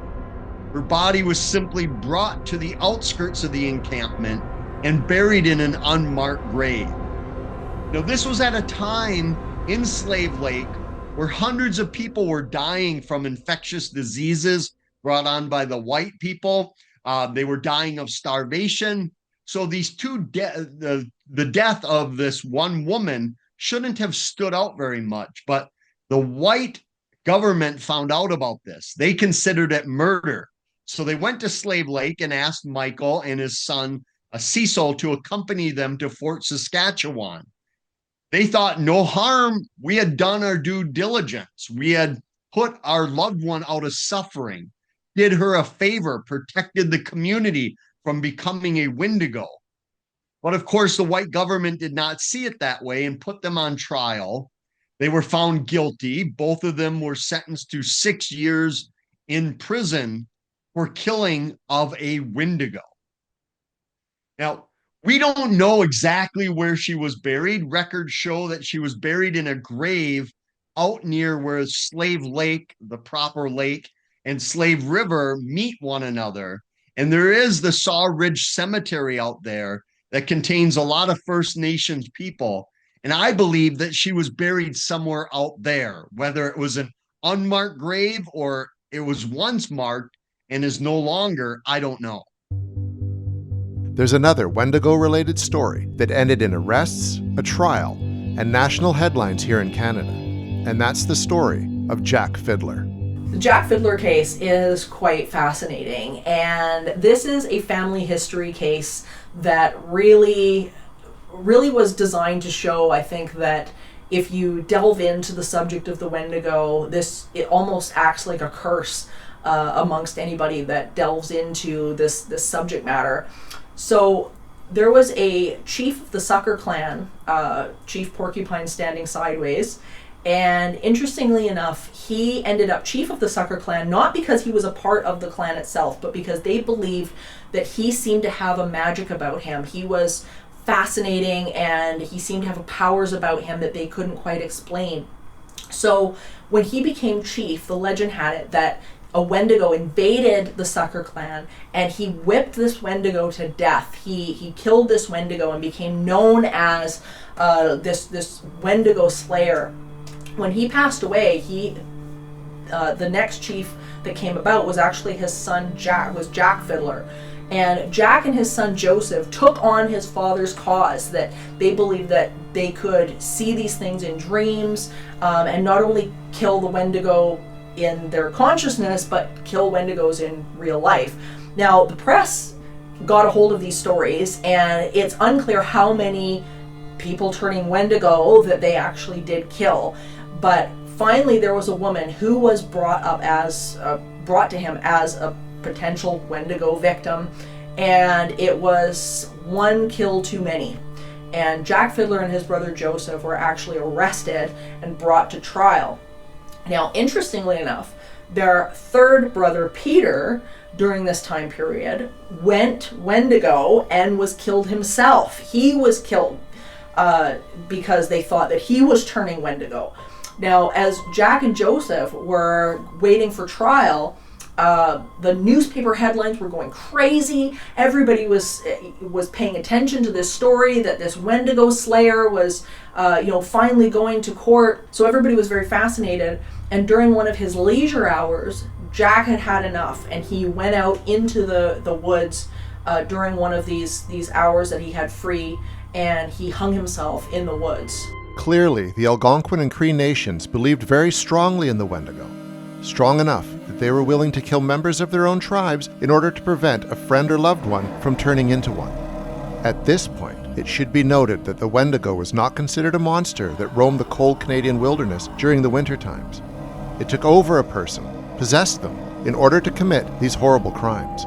Her body was simply brought to the outskirts of the encampment and buried in an unmarked grave. Now, this was at a time in Slave Lake where hundreds of people were dying from infectious diseases brought on by the white people. They were dying of starvation. So these the death of this one woman shouldn't have stood out very much, but the white government found out about this. They considered it murder. So they went to Slave Lake and asked Michael and his son Cecil to accompany them to Fort Saskatchewan. They thought no harm. We had done our due diligence. We had put our loved one out of suffering, did her a favor, protected the community from becoming a Wendigo. But of course, the white government did not see it that way and put them on trial. They were found guilty. Both of them were sentenced to 6 years in prison for killing of a Wendigo. Now, we don't know exactly where she was buried. Records show that she was buried in a grave out near where Slave Lake, the proper lake, and Slave River meet one another. And there is the Saw Ridge Cemetery out there that contains a lot of First Nations people. And I believe that she was buried somewhere out there, whether it was an unmarked grave or it was once marked and is no longer, I don't know. There's another Wendigo-related story that ended in arrests, a trial, and national headlines here in Canada. And that's the story of Jack Fiddler. The Jack Fiddler case is quite fascinating, and this is a family history case that really was designed to show, I think, that if you delve into the subject of the Wendigo, it almost acts like a curse amongst anybody that delves into this subject matter. So there was a chief of the Sucker clan, Chief Porcupine Standing Sideways, and interestingly enough, he ended up chief of the Sucker clan not because he was a part of the clan itself, but because they believed that he seemed to have a magic about him. He was fascinating, and he seemed to have powers about him that they couldn't quite explain. So when he became chief, the legend had it that a Wendigo invaded the Sucker clan, and he whipped this Wendigo to death. He killed this Wendigo and became known as this Wendigo slayer. When he passed away, the next chief that came about was actually his son Jack, Jack Fiddler. And Jack and his son Joseph took on his father's cause, that they believed that they could see these things in dreams, and not only kill the Wendigo in their consciousness, but kill Wendigos in real life. Now, the press got a hold of these stories, and it's unclear how many people turning Wendigo that they actually did kill. But finally, there was a woman who was brought to him as a potential Wendigo victim, and it was one kill too many. And Jack Fiddler and his brother Joseph were actually arrested and brought to trial. Now, interestingly enough, their third brother Peter, during this time period, went Wendigo and was killed himself. He was killed because they thought that he was turning Wendigo. Now, as Jack and Joseph were waiting for trial, the newspaper headlines were going crazy. Everybody was paying attention to this story that this Wendigo slayer was, finally going to court. So everybody was very fascinated. And during one of his leisure hours, Jack had had enough, and he went out into the woods during one of these hours that he had free, and he hung himself in the woods. Clearly, the Algonquin and Cree nations believed very strongly in the Wendigo, strong enough that they were willing to kill members of their own tribes in order to prevent a friend or loved one from turning into one. At this point, it should be noted that the Wendigo was not considered a monster that roamed the cold Canadian wilderness during the winter times. It took over a person, possessed them, in order to commit these horrible crimes.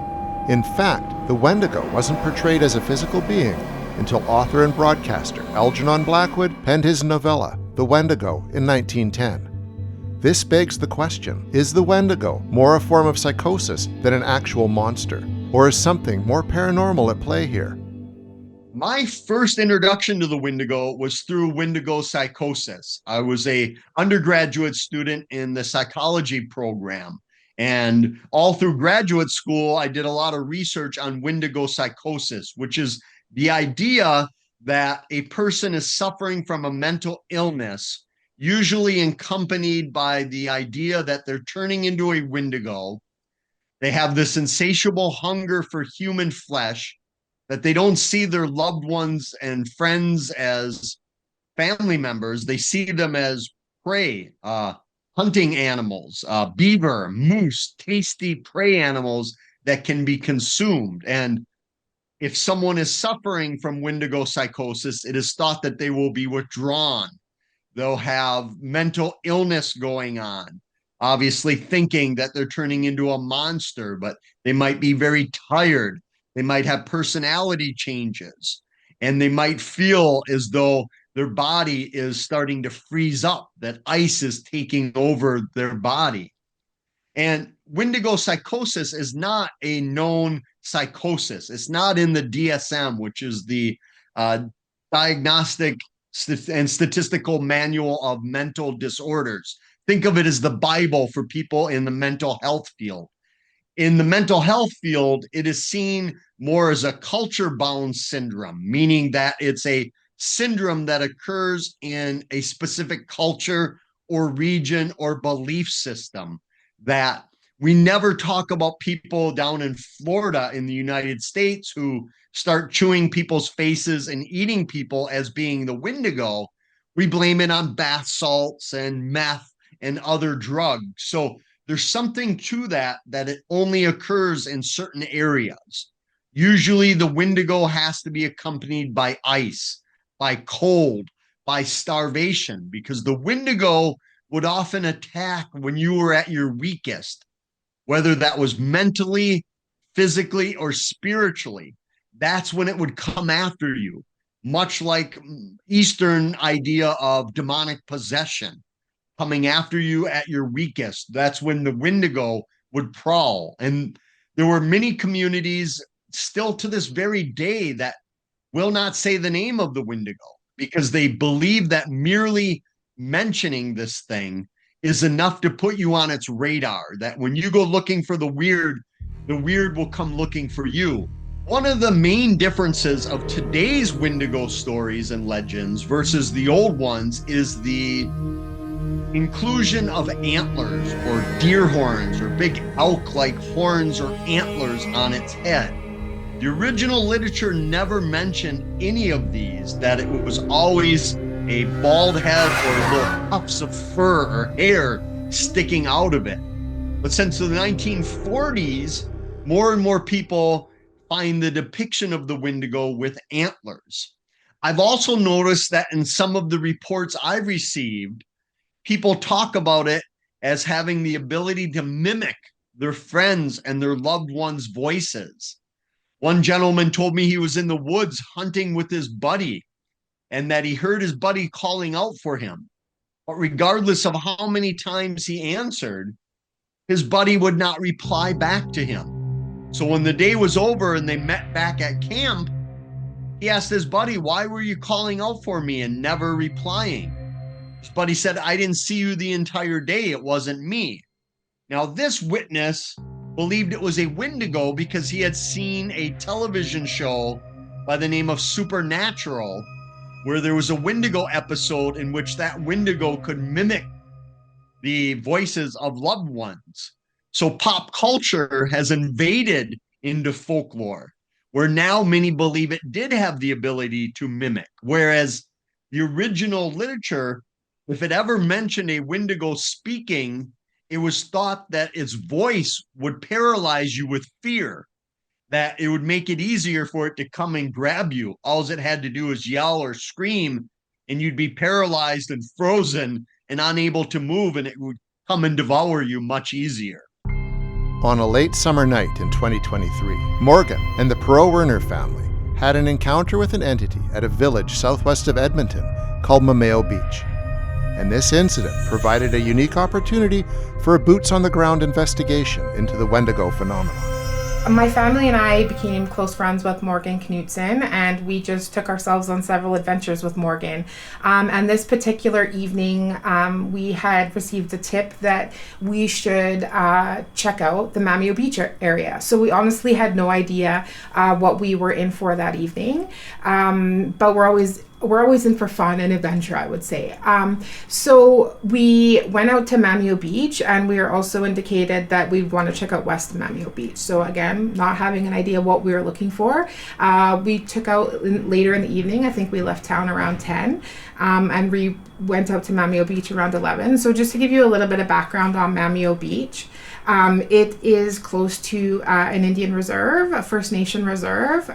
In fact, the Wendigo wasn't portrayed as a physical being until author and broadcaster Algernon Blackwood penned his novella, The Wendigo, in 1910. This begs the question, is the Wendigo more a form of psychosis than an actual monster? Or is something more paranormal at play here? My first introduction to the Wendigo was through Wendigo psychosis. I was a undergraduate student in the psychology program, and all through graduate school, I did a lot of research on Wendigo psychosis, which is the idea that a person is suffering from a mental illness, usually accompanied by the idea that they're turning into a Wendigo. They have this insatiable hunger for human flesh, that they don't see their loved ones and friends as family members. They see them as prey, hunting animals, beaver, moose, tasty prey animals that can be consumed. And if someone is suffering from Wendigo psychosis, it is thought that they will be withdrawn. They'll have mental illness going on, obviously thinking that they're turning into a monster, but they might be very tired. They might have personality changes, and they might feel as though their body is starting to freeze up, that ice is taking over their body. And Wendigo psychosis is not a known psychosis. It's not in the DSM, which is the Diagnostic and Statistical Manual of Mental Disorders. Think of it as the Bible for people in the mental health field. In the mental health field, it is seen more as a culture-bound syndrome, meaning that it's a syndrome that occurs in a specific culture or region or belief system, that We never talk about people down in Florida in the United States who start chewing people's faces and eating people as being the Wendigo. We blame it on bath salts and meth and other drugs. So there's something to that it only occurs in certain areas. Usually the Wendigo has to be accompanied by ice, by cold, by starvation, because the Wendigo would often attack when you were at your weakest, whether that was mentally, physically, or spiritually. That's when it would come after you, much like Eastern idea of demonic possession, coming after you at your weakest. That's when the Wendigo would prowl. And there were many communities still to this very day that will not say the name of the Wendigo because they believe that merely mentioning this thing is enough to put you on its radar, that when you go looking for the weird will come looking for you. One of the main differences of today's Wendigo stories and legends versus the old ones is the inclusion of antlers or deer horns or big elk-like horns or antlers on its head. The original literature never mentioned any of these, that it was always a bald head or little puffs of fur or hair sticking out of it. But since the 1940s, more and more people find the depiction of the Wendigo with antlers. I've also noticed that in some of the reports I've received, people talk about it as having the ability to mimic their friends and their loved ones' voices. One gentleman told me he was in the woods hunting with his buddy and that he heard his buddy calling out for him. But regardless of how many times he answered, his buddy would not reply back to him. So when the day was over and they met back at camp, he asked his buddy, "Why were you calling out for me and never replying?" His buddy said, "I didn't see you the entire day. It wasn't me." Now, this witness believed it was a Wendigo because he had seen a television show by the name of Supernatural, where there was a Wendigo episode in which that Wendigo could mimic the voices of loved ones. So pop culture has invaded into folklore, where now many believe it did have the ability to mimic, whereas the original literature, if it ever mentioned a Wendigo speaking, it was thought that its voice would paralyze you with fear, that it would make it easier for it to come and grab you. All it had to do is yell or scream, and you'd be paralyzed and frozen and unable to move, and it would come and devour you much easier. On a late summer night in 2023, Morgan and the Perault-Werner family had an encounter with an entity at a village southwest of Edmonton called Mameo Beach. And this incident provided a unique opportunity for a boots-on-the-ground investigation into the Wendigo phenomenon. My family and I became close friends with Morgan Knudsen, and we just took ourselves on several adventures with Morgan. And this particular evening, we had received a tip that we should check out the Mameo Beach area. So we honestly had no idea what we were in for that evening, but we're always in for fun and adventure, I would say. So we went out to Mameo Beach, and we were also indicated that we want to check out west of Mameo Beach. So again, not having an idea what we were looking for, we took out later in the evening. I think we left town around 10, and we went out to Mameo Beach around 11. So just to give you a little bit of background on Mameo Beach, it is close to an Indian reserve, a First Nation reserve,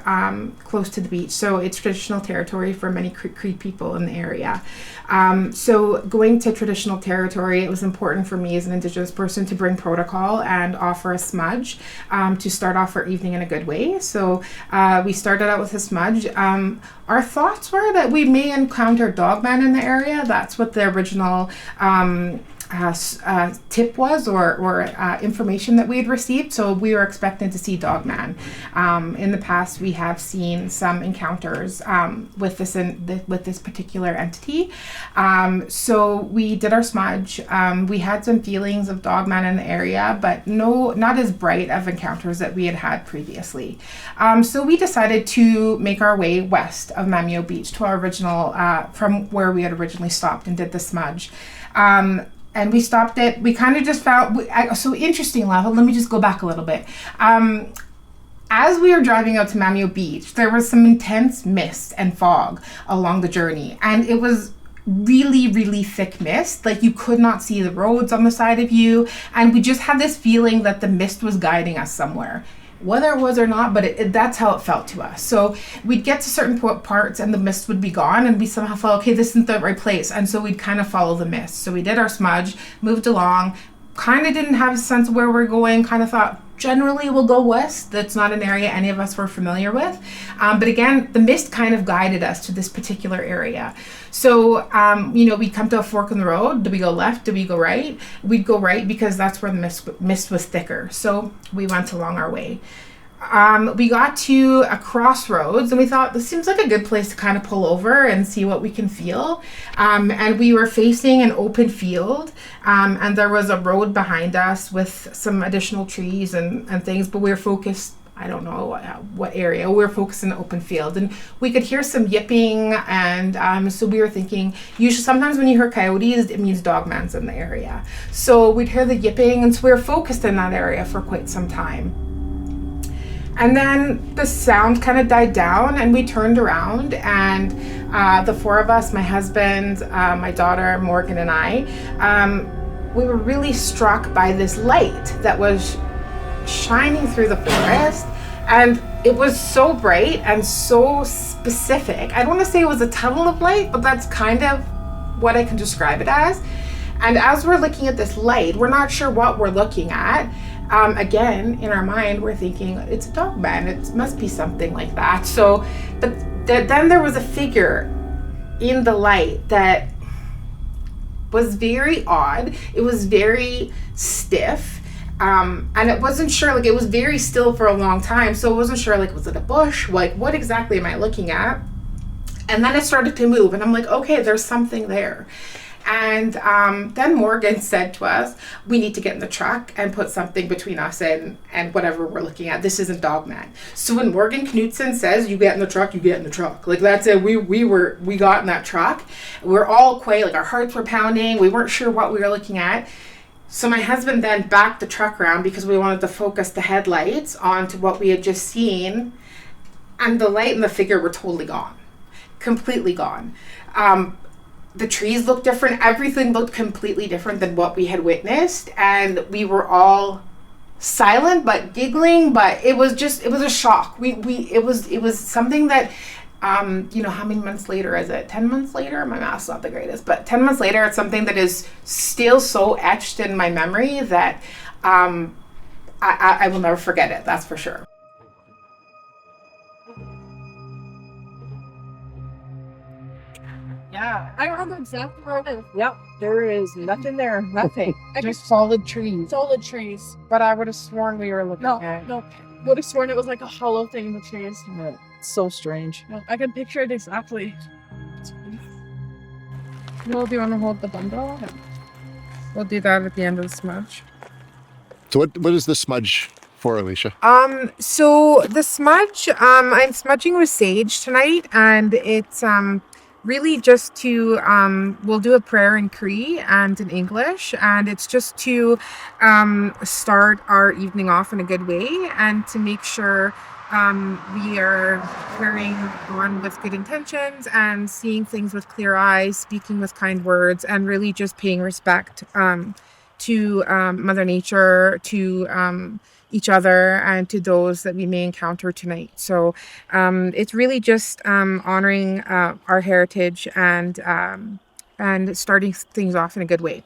close to the beach. So it's traditional territory for many Cree people in the area. So going to traditional territory, it was important for me as an Indigenous person to bring protocol and offer a smudge to start off our evening in a good way. So we started out with a smudge. Our thoughts were that we may encounter dogmen in the area. That's what the original tip was, or information that we had received. So we were expecting to see dogman. In the past, we have seen some encounters with this particular entity. So we did our smudge. We had some feelings of dogman in the area, but not as bright of encounters that we had had previously. So we decided to make our way west of Mameo Beach to our original, from where we had originally stopped and did the smudge. and we stopped it. We kind of just found, so interesting level. Let me just go back a little bit. As we were driving out to Mamio Beach, there was some intense mist and fog along the journey. And it was really, really thick mist. Like you could not see the roads on the side of you. And we just had this feeling that the mist was guiding us somewhere. Whether it was or not, but that's how it felt to us. So we'd get to certain parts and the mist would be gone, and we somehow felt, okay, this isn't the right place. And so we'd kind of follow the mist. So we did our smudge, moved along, kind of didn't have a sense of where we're going, kind of thought generally we'll go west. That's not an area any of us were familiar with. But again, the mist kind of guided us to this particular area. So, we'd come to a fork in the road. Do we go left? Do we go right? We'd go right because that's where the mist was thicker. So we went along our way. We got to a crossroads and we thought this seems like a good place to kind of pull over and see what we can feel. And we were facing an open field, and there was a road behind us with some additional trees and things, but we were focused, I don't know what area, we were focused in the open field, and we could hear some yipping, and so we were thinking, usually sometimes when you hear coyotes, it means dogman's in the area. So we'd hear the yipping, and so we were focused in that area for quite some time. And then the sound kind of died down and we turned around, and the four of us, my husband, my daughter, Morgan, and I, we were really struck by this light that was shining through the forest, and it was so bright and so specific. I don't want to say it was a tunnel of light, but that's kind of what I can describe it as. And as we're looking at this light, we're not sure what we're looking at. Again, in our mind, we're thinking it's a dog man. It must be something like that. So, but then there was a figure in the light that was very odd. It was very stiff, and it wasn't sure. Like it was very still for a long time. So it wasn't sure. Like, was it a bush? Like, what exactly am I looking at? And then it started to move, and I'm like, okay, there's something there. And then Morgan said to us, we need to get in the truck and put something between us and whatever we're looking at. This isn't Dogman. So when Morgan Knudsen says, you get in the truck, you get in the truck. Like that's it. We got in that truck. We're all quite, like our hearts were pounding. We weren't sure what we were looking at. So my husband then backed the truck around because we wanted to focus the headlights onto what we had just seen. And the light and the figure were totally gone. Completely gone. The trees looked different. Everything looked completely different than what we had witnessed. And we were all silent, but giggling, but it was a shock. It was something that, how many months later is it? 10 months later? My math's not the greatest, but 10 months later, it's something that is still so etched in my memory that I will never forget it. That's for sure. Yeah, I remember exactly where it is. Yep, there is nothing there, nothing. Just solid trees. Solid trees. But I would have sworn we were looking at. No. Would have sworn it was like a hollow thing in the trees. Yeah, it's so strange. No, I can picture it exactly. Well, do you want to hold the bundle? We'll do that at the end of the smudge. So what is the smudge for, Alicia? So the smudge, I'm smudging with sage tonight, and it's really just to, we'll do a prayer in Cree and in English, and it's just to start our evening off in a good way and to make sure we are carrying on with good intentions and seeing things with clear eyes, speaking with kind words, and really just paying respect to Mother Nature, to each other, and to those that we may encounter tonight. So it's really just honoring our heritage and starting things off in a good way.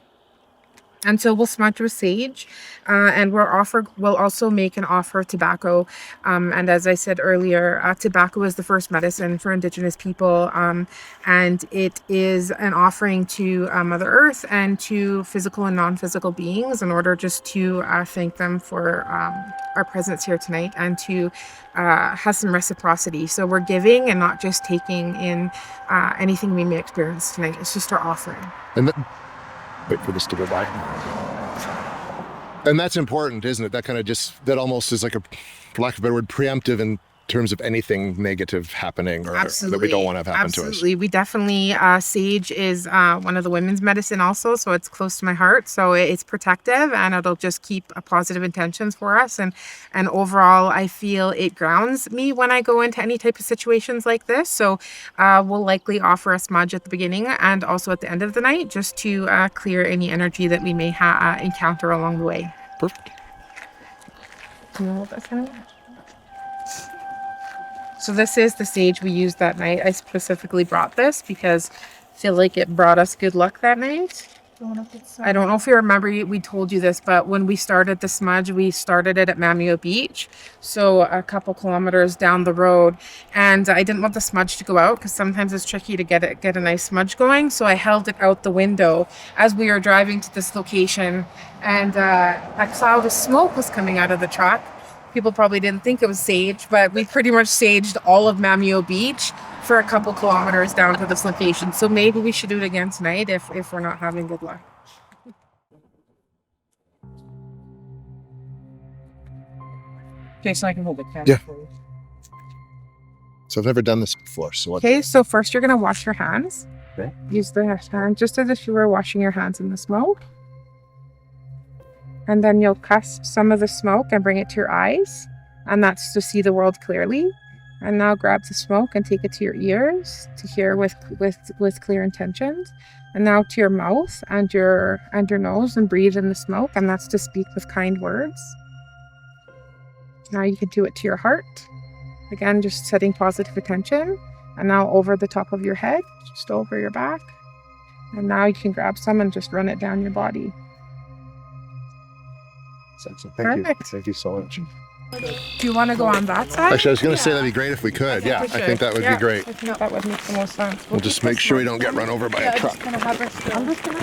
And so we'll smudge with sage, and we'll also make an offer of tobacco. And as I said earlier, tobacco is the first medicine for Indigenous people, and it is an offering to Mother Earth and to physical and non-physical beings in order just to thank them for our presence here tonight and to have some reciprocity. So we're giving and not just taking in anything we may experience tonight. It's just our offering. And wait for this to go by. And that's important, isn't it? That kind of that almost is like for lack of a better word, preemptive and terms of anything negative happening or that we don't want to have happen to us. Absolutely. We definitely, sage is one of the women's medicine also, so it's close to my heart. So it's protective and it'll just keep positive intentions for us. And overall, I feel it grounds me when I go into any type of situations like this. So we'll likely offer a smudge at the beginning and also at the end of the night just to clear any energy that we may encounter along the way. Perfect. So this is the sage we used that night. I specifically brought this because I feel like it brought us good luck that night. I don't know if you remember, we told you this, but when we started the smudge, we started it at Mamio Beach, so a couple kilometers down the road. And I didn't want the smudge to go out because sometimes it's tricky to get a nice smudge going. So I held it out the window as we were driving to this location, and a cloud of smoke was coming out of the truck. People probably didn't think it was sage, but we pretty much saged all of Mamio Beach for a couple kilometers down to this location. So maybe we should do it again tonight if we're not having good luck. Jason, I can hold the camera. Yeah. So I've never done this before. So what? Okay, so first you're gonna wash your hands. Okay. Use the hand just as if you were washing your hands in the smoke. And then you'll cusp some of the smoke and bring it to your eyes. And that's to see the world clearly. And now grab the smoke and take it to your ears to hear with clear intentions. And now to your mouth and your nose and breathe in the smoke. And that's to speak with kind words. Now you can do it to your heart. Again, just setting positive attention. And now over the top of your head, just over your back. And now you can grab some and just run it down your body. Thank you so much. Do you want to go on that side? Actually, I was going to say that'd be great if we could. I think that would be great. I think that would make the most sense. We'll just make sure we don't get run over by a truck. I'm just gonna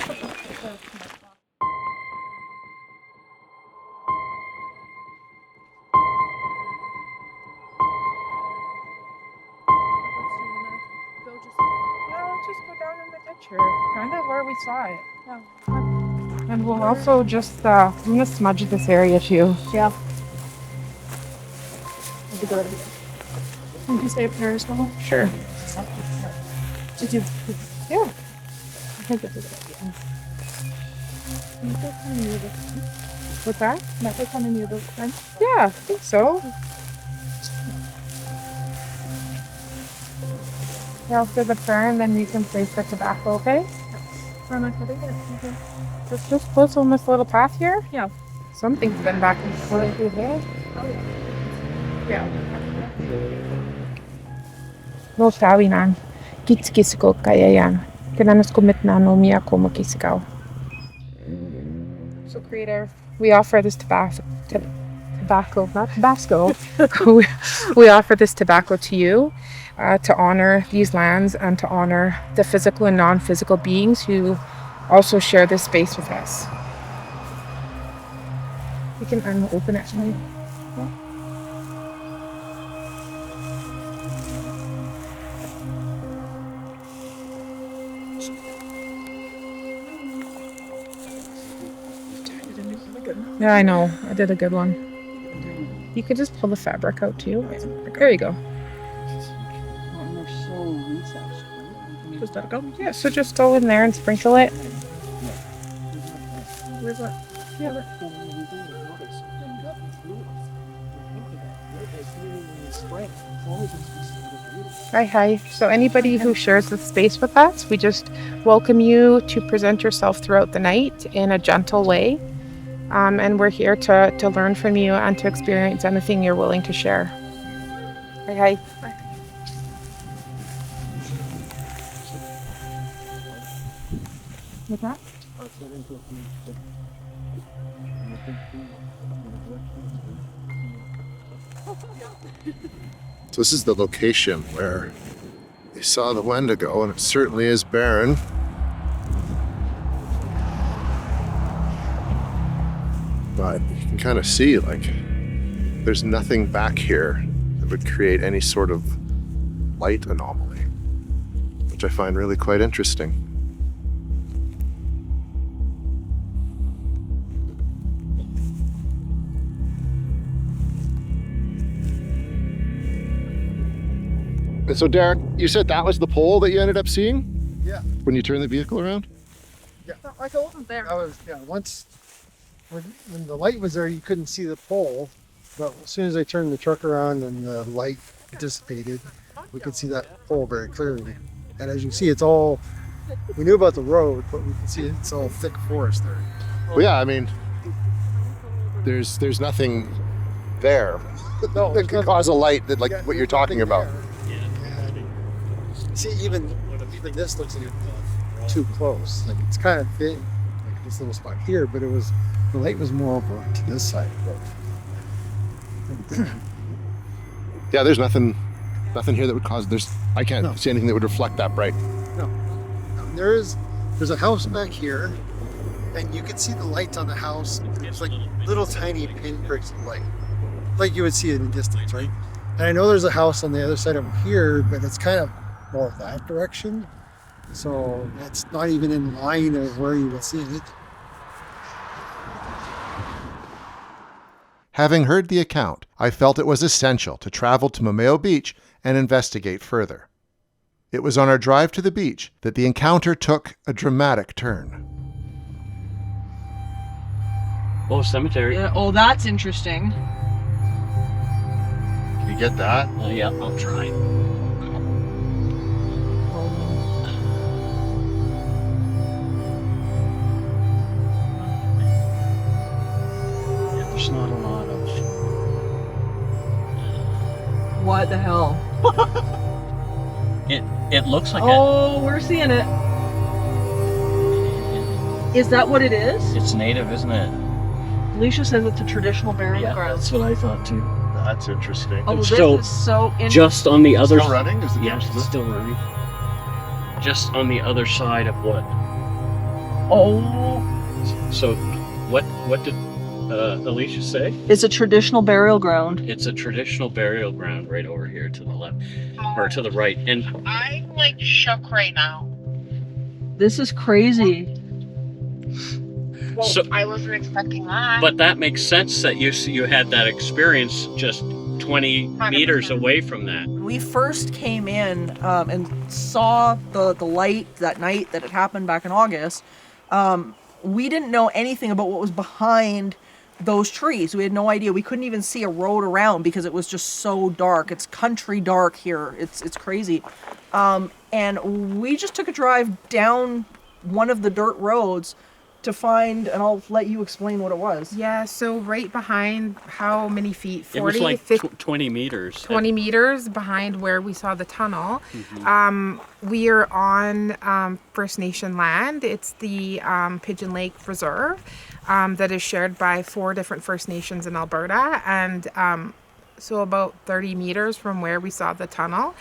just go down in the ditch here, kind of where we saw it. Yeah. And we'll also just, I'm going to smudge this area too. Yeah. Would you say a prayer as well? Sure. Did you? Yeah. I think it's a good idea. What's that? Might they come in near the front? Yeah, I think so. Yeah, after the prayer, and then you can place the tobacco, okay? Where am I putting it? Okay. Just put on this little path here. Yeah. Something's been back and forth through here. Yeah. No sabi nan. Kitskisiko kaya yan. Kinanas kumit na no miya komo kisikaw. So creator, we offer this tobacco, not Tabasco. we offer this tobacco to you to honor these lands and to honor the physical and non-physical beings who also share this space with us. We can open it. Yeah. Yeah, I know. I did a good one. You could just pull the fabric out too. There you go. Just let it go? Yeah, so just go in there and sprinkle it. Where's what? Yeah. Hi. So anybody who shares the space with us, we just welcome you to present yourself throughout the night in a gentle way. And we're here to learn from you and to experience anything you're willing to share. Hi. What's that? So this is the location where they saw the Wendigo, and it certainly is barren. But you can kind of see, like, there's nothing back here that would create any sort of light anomaly, which I find really quite interesting. So Darrick, you said that was the pole that you ended up seeing? Yeah. When you turned the vehicle around? Like I wasn't there. That was, once when the light was there, you couldn't see the pole. But as soon as I turned the truck around and the light dissipated, we could see that pole very clearly. And as you see, it's all, we knew about the road, but we can see it's all thick forest there. Well, yeah, I mean, there's nothing there No, that could cause a light that, like what you're talking about. See, even this looks like too close. Like it's kind of big, like this little spot here, but the light was more over to this side. Yeah, there's nothing here that would cause. I can't see anything that would reflect that bright. No. There's a house back here, and you can see the lights on the house. It's like little tiny pinpricks of light, like you would see in the distance, right? And I know there's a house on the other side over here, but it's kind of more that direction. So that's not even in line of where you would see it. Having heard the account, I felt it was essential to travel to Mameo Beach and investigate further. It was on our drive to the beach that the encounter took a dramatic turn. Oh, cemetery. Yeah, oh, that's interesting. Can you get that? Yeah, I'll try. There's not a lot of. What the hell? It looks like Oh, we're seeing it. Is that what it is? it's native, isn't it? Alicia says it's a traditional burial Yeah, ground. that's what I thought too. That's interesting. Oh, It's this still is so interesting. Just on the other. Still running? Is it Yeah, it's still running. Just on the other side of what? Oh, So, what did Alicia say? it's a traditional burial ground. It's a traditional burial ground right over here to the left, or to the right. And I'm like shook right now. This is crazy. Well, So- I wasn't expecting that. but that makes sense that you had that experience just 20 meters away from that. We first came in and saw the light that night that it happened back in August. We didn't know anything about what was behind those trees. We had no idea. We couldn't even see a road around because it was just so dark. It's country dark here. It's crazy. And we just took a drive down one of the dirt roads to find, and I'll let you explain what it was. Yeah, so right behind how many feet? 40, It was like 50, 20 meters. 20 meters behind where we saw the tunnel. We are on First Nation land. It's the Pigeon Lake Reserve that is shared by 4 different First Nations in Alberta. And so about 30 meters from where we saw the tunnel,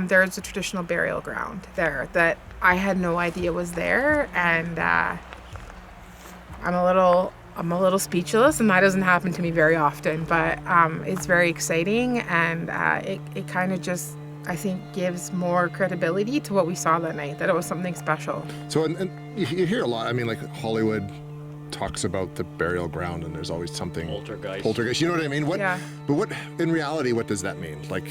there's a traditional burial ground there that I had no idea was there. And I'm a little speechless, and that doesn't happen to me very often, but it's very exciting, and it kind of just, I think, gives more credibility to what we saw that night, that it was something special. So, and you hear a lot. I mean, like Hollywood talks about the burial ground, and there's always something poltergeist. You know what I mean? Yeah. But what in reality, what does that mean? Like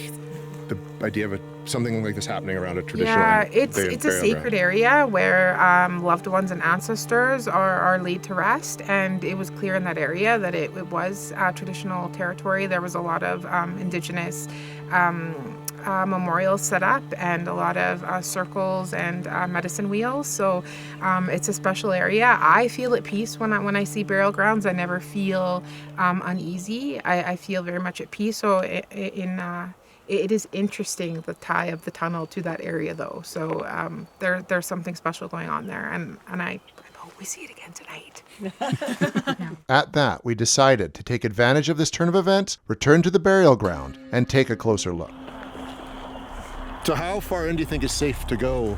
the idea of something like this happening around a traditional. Yeah, it's a burial sacred ground. area where loved ones and ancestors are laid to rest, and it was clear in that area that it was traditional territory. There was a lot of Indigenous memorials set up, and a lot of circles and medicine wheels. So it's a special area. I feel at peace when I see burial grounds. I never feel uneasy. I feel very much at peace. So it is interesting, the tie of the tunnel to that area, though. So there's something special going on there, and I hope we see it again tonight. At that, we decided to take advantage of this turn of events, return to the burial ground, and take a closer look. So how far in do you think is safe to go?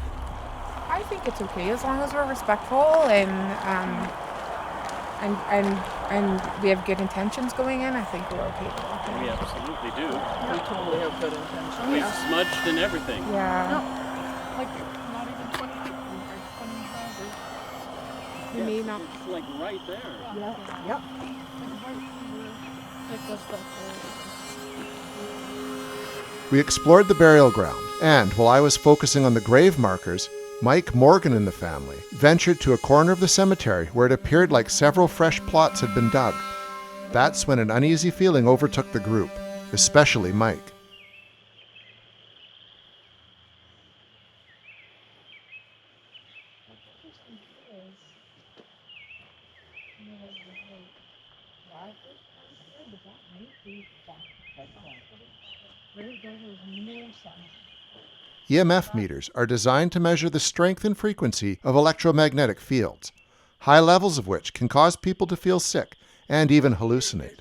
I think it's okay as long as we're respectful and we have good intentions going in. I think we're okay. We absolutely do. We totally have good intentions. We smudged and everything. Yeah. Like not even 20 feet or 20 houses. We may not. It's like right there. Yeah. Yep. Like that's We explored the burial ground And while I was focusing on the grave markers, Mike, Morgan, and the family ventured to a corner of the cemetery where it appeared like several fresh plots had been dug. That's when an uneasy feeling overtook the group, especially Mike. EMF meters are designed to measure the strength and frequency of electromagnetic fields, high levels of which can cause people to feel sick and even hallucinate.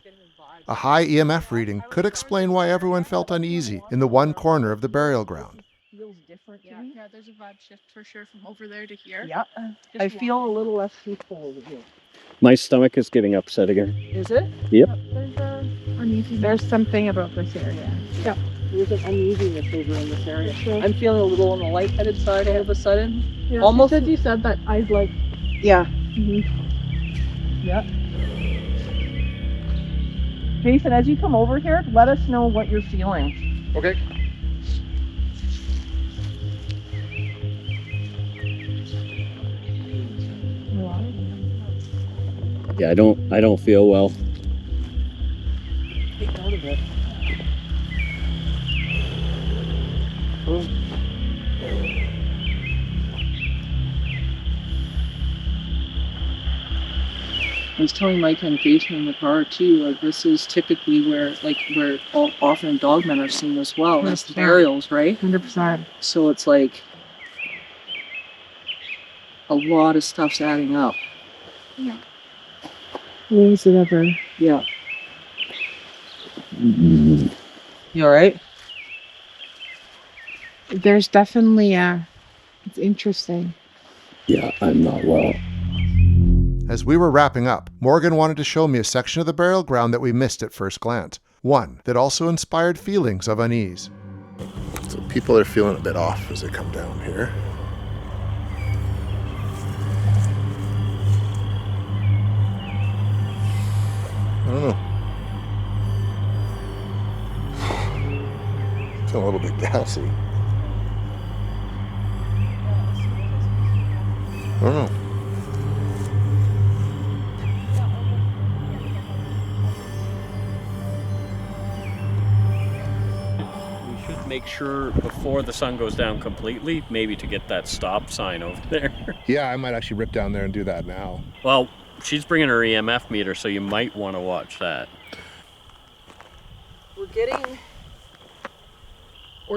A high EMF reading could explain why everyone felt uneasy in the one corner of the burial ground. Feels different to me. Yeah, there's a vibe shift for sure from over there to here. Yeah, I feel a little less peaceful over here. My stomach is getting upset again. Is it? Yep. There's something about this area. Yeah. There's an uneasiness over in this area. Sure. I'm feeling a little on the lightheaded side all of a sudden. Yeah, Almost. you said that I'd like. Yeah. Mm-hmm. Yeah. Jason, as you come over here, let us know what you're feeling. Okay. Yeah, I don't feel well. Take note of it. I was telling Mike and Jason in the car too, like this is typically where often dogmen are seen as well. That's the burials, right? 100%. So it's like a lot of stuff's adding up. Yeah. When is it ever? Yeah. You alright? There's definitely it's interesting. Yeah, I'm not well. As we were wrapping up, Morgan wanted to show me a section of the burial ground that we missed at first glance. One that also inspired feelings of unease. So people are feeling a bit off as they come down here. I don't know. It's a little bit gassy. I don't know. We should make sure before the sun goes down completely, maybe to get that stop sign over there. Yeah, I might actually rip down there and do that now. Well, she's bringing her EMF meter, so you might want to watch that. We're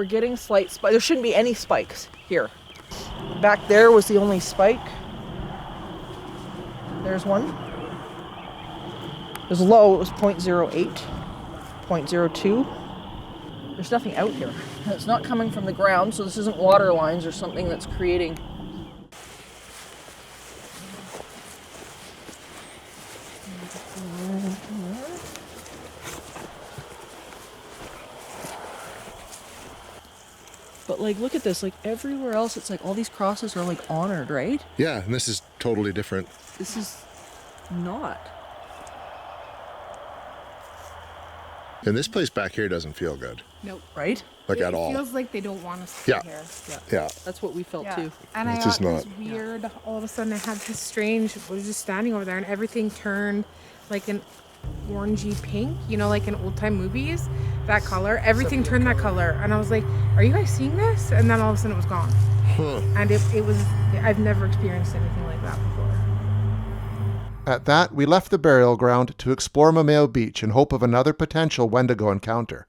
getting slight spikes. There shouldn't be any spikes here. Back there was the only spike. There's one. It was low, it was 0.08, 0.02. There's nothing out here. And it's not coming from the ground, so this isn't water lines or something that's creating. But like, look at this, like everywhere else, it's like all these crosses are like honored, right? Yeah, and this is totally different. This is not. And this place back here doesn't feel good. Nope. Right? Like at all. It feels like they don't want us to Yeah. be here. Yeah. That's what we felt Yeah. too. And It's I just got this not. weird, all of a sudden I had this strange, I was just standing over there and everything turned like an orangey pink, you know, like in old time movies, that color, everything turned that color. And I was like, are you guys seeing this? And then all of a sudden it was gone. And it was, I've never experienced anything like that before. At that, we left the burial ground to explore Mameo Beach in hope of another potential Wendigo encounter.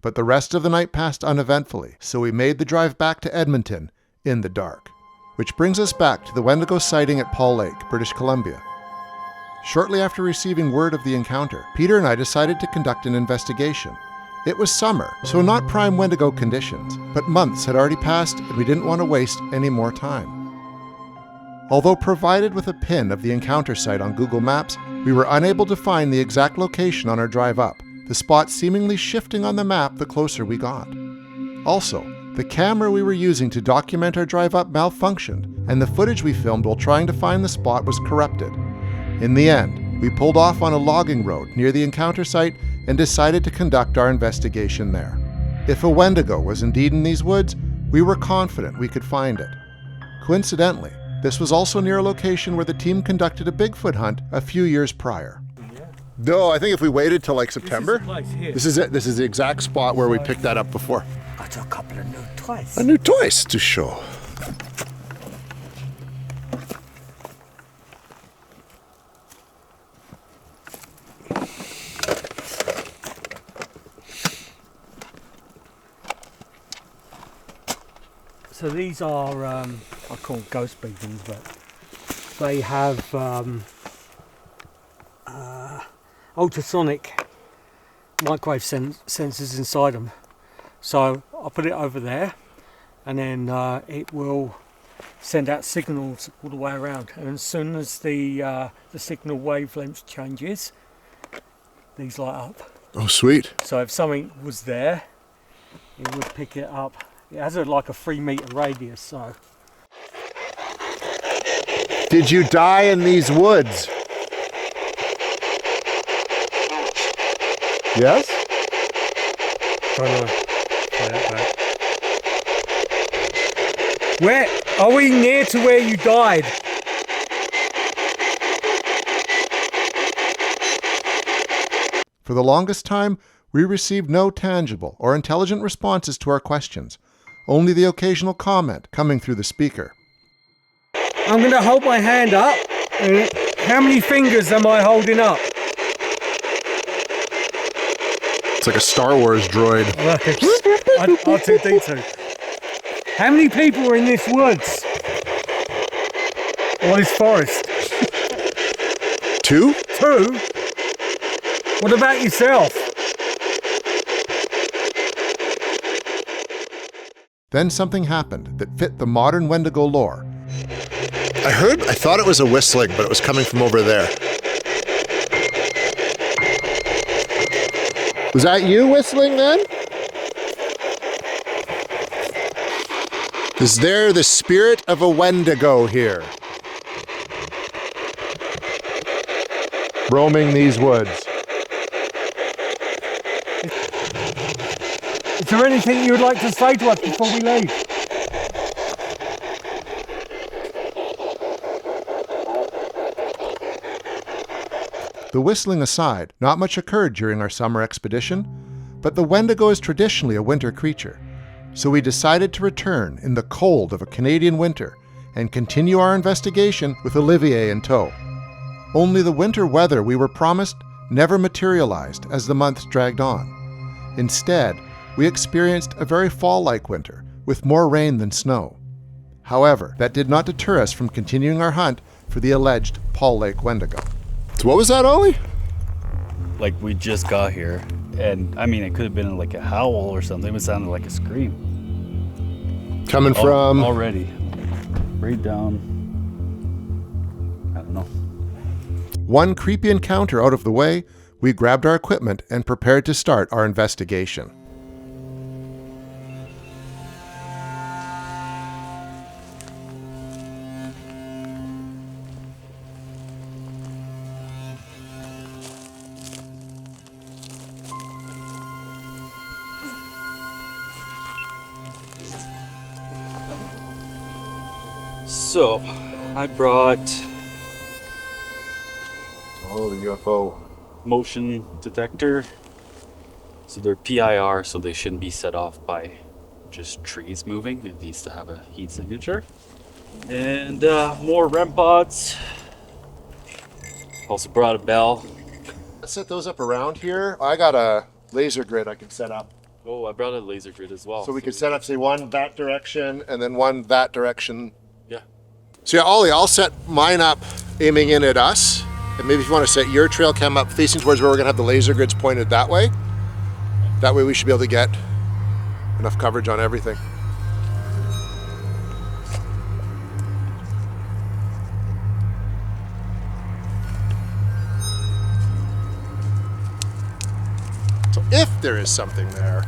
But the rest of the night passed uneventfully, so we made the drive back to Edmonton in the dark. Which brings us back to the Wendigo sighting at Paul Lake, British Columbia. Shortly after receiving word of the encounter, Peter and I decided to conduct an investigation. It was summer, so not prime Wendigo conditions, but months had already passed and we didn't want to waste any more time. Although provided with a pin of the encounter site on Google Maps, we were unable to find the exact location on our drive up, the spot seemingly shifting on the map the closer we got. Also, the camera we were using to document our drive up malfunctioned, and the footage we filmed while trying to find the spot was corrupted. In the end, we pulled off on a logging road near the encounter site and decided to conduct our investigation there. If a Wendigo was indeed in these woods, we were confident we could find it. Coincidentally, this was also near a location where the team conducted a Bigfoot hunt a few years prior. No, I think if we waited till like September, this is it. This is the exact spot where we picked that up before. Got a couple of new toys. A new toys to show. So these are, I call them ghost beacons, but they have ultrasonic microwave sensors inside them. So I'll put it over there, and then it will send out signals all the way around. And as soon as the signal wavelength changes, these light up. Oh, sweet. So if something was there, it would pick it up. It has like a 3 meter radius, so. Did you die in these woods? Yes? Trying to play that back. Where are we near to where you died? For the longest time, we received no tangible or intelligent responses to our questions, only the occasional comment coming through the speaker. I'm going to hold my hand up. How many fingers am I holding up? It's like a Star Wars droid. R2D2. How many people are in this woods? Or this forest? 2? 2? What about yourself? Then something happened that fit the modern Wendigo lore. I thought it was a whistling, but it was coming from over there. Was that you whistling then? Is there the spirit of a Wendigo here? Roaming these woods. Is there anything you would like to say to us before we leave? The whistling aside, not much occurred during our summer expedition, but the Wendigo is traditionally a winter creature, so we decided to return in the cold of a Canadian winter and continue our investigation with Olivier in tow. Only the winter weather we were promised never materialized as the months dragged on. Instead, we experienced a very fall-like winter with more rain than snow. However, that did not deter us from continuing our hunt for the alleged Paul Lake Wendigo. So what was that, Ollie? Like, we just got here, and I mean, it could have been like a howl or something. It sounded like a scream. Coming from? Already. Right down. I don't know. One creepy encounter out of the way, we grabbed our equipment and prepared to start our investigation. So, I brought the UFO motion detector. So they're PIR, so they shouldn't be set off by just trees moving. It needs to have a heat signature. And more REM pods. Also brought a bell. Let's set those up around here. I got a laser grid I can set up. Oh, I brought a laser grid as well. So we could set up, say, one that direction and then one that direction. Yeah. So yeah, Ollie, I'll set mine up aiming in at us. And maybe if you want to set your trail cam up facing towards where we're going to have the laser grids pointed that way. That way we should be able to get enough coverage on everything. So if there is something there,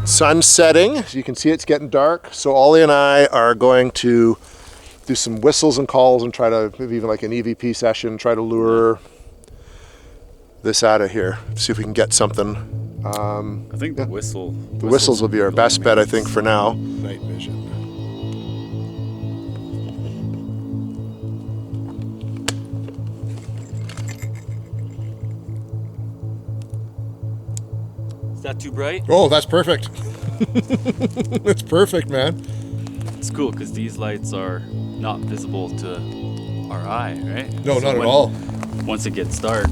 Sun's setting. As you can see, it's getting dark. So Ollie and I are going to do some whistles and calls and try to, maybe even like an EVP session, try to lure this out of here. See if we can get something. I think the whistles will be our best bet, I think, for now. Night vision. Is that too bright? Oh, that's perfect. That's perfect, man. It's cool because these lights are not visible to our eye, right? No, not at all. Once it gets dark,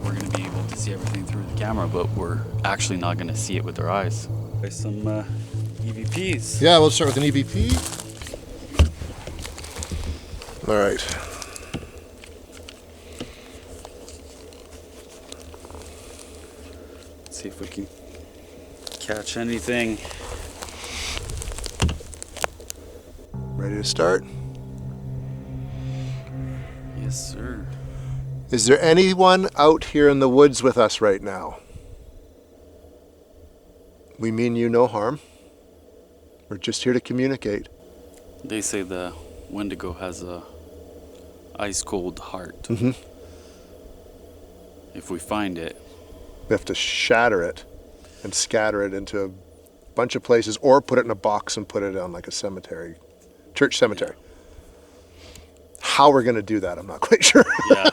we're going to be able to see everything through the camera, but we're actually not going to see it with our eyes. There's some EVPs. Yeah, we'll start with an EVP. All right. Let's see if we can catch anything. Ready to start? Yes, sir. Is there anyone out here in the woods with us right now? We mean you no harm. We're just here to communicate. They say the Wendigo has a ice cold heart. Mm-hmm. If we find it, we have to shatter it and scatter it into a bunch of places, or put it in a box and put it on like a cemetery, church cemetery. How we're going to do that, I'm not quite sure. Yeah.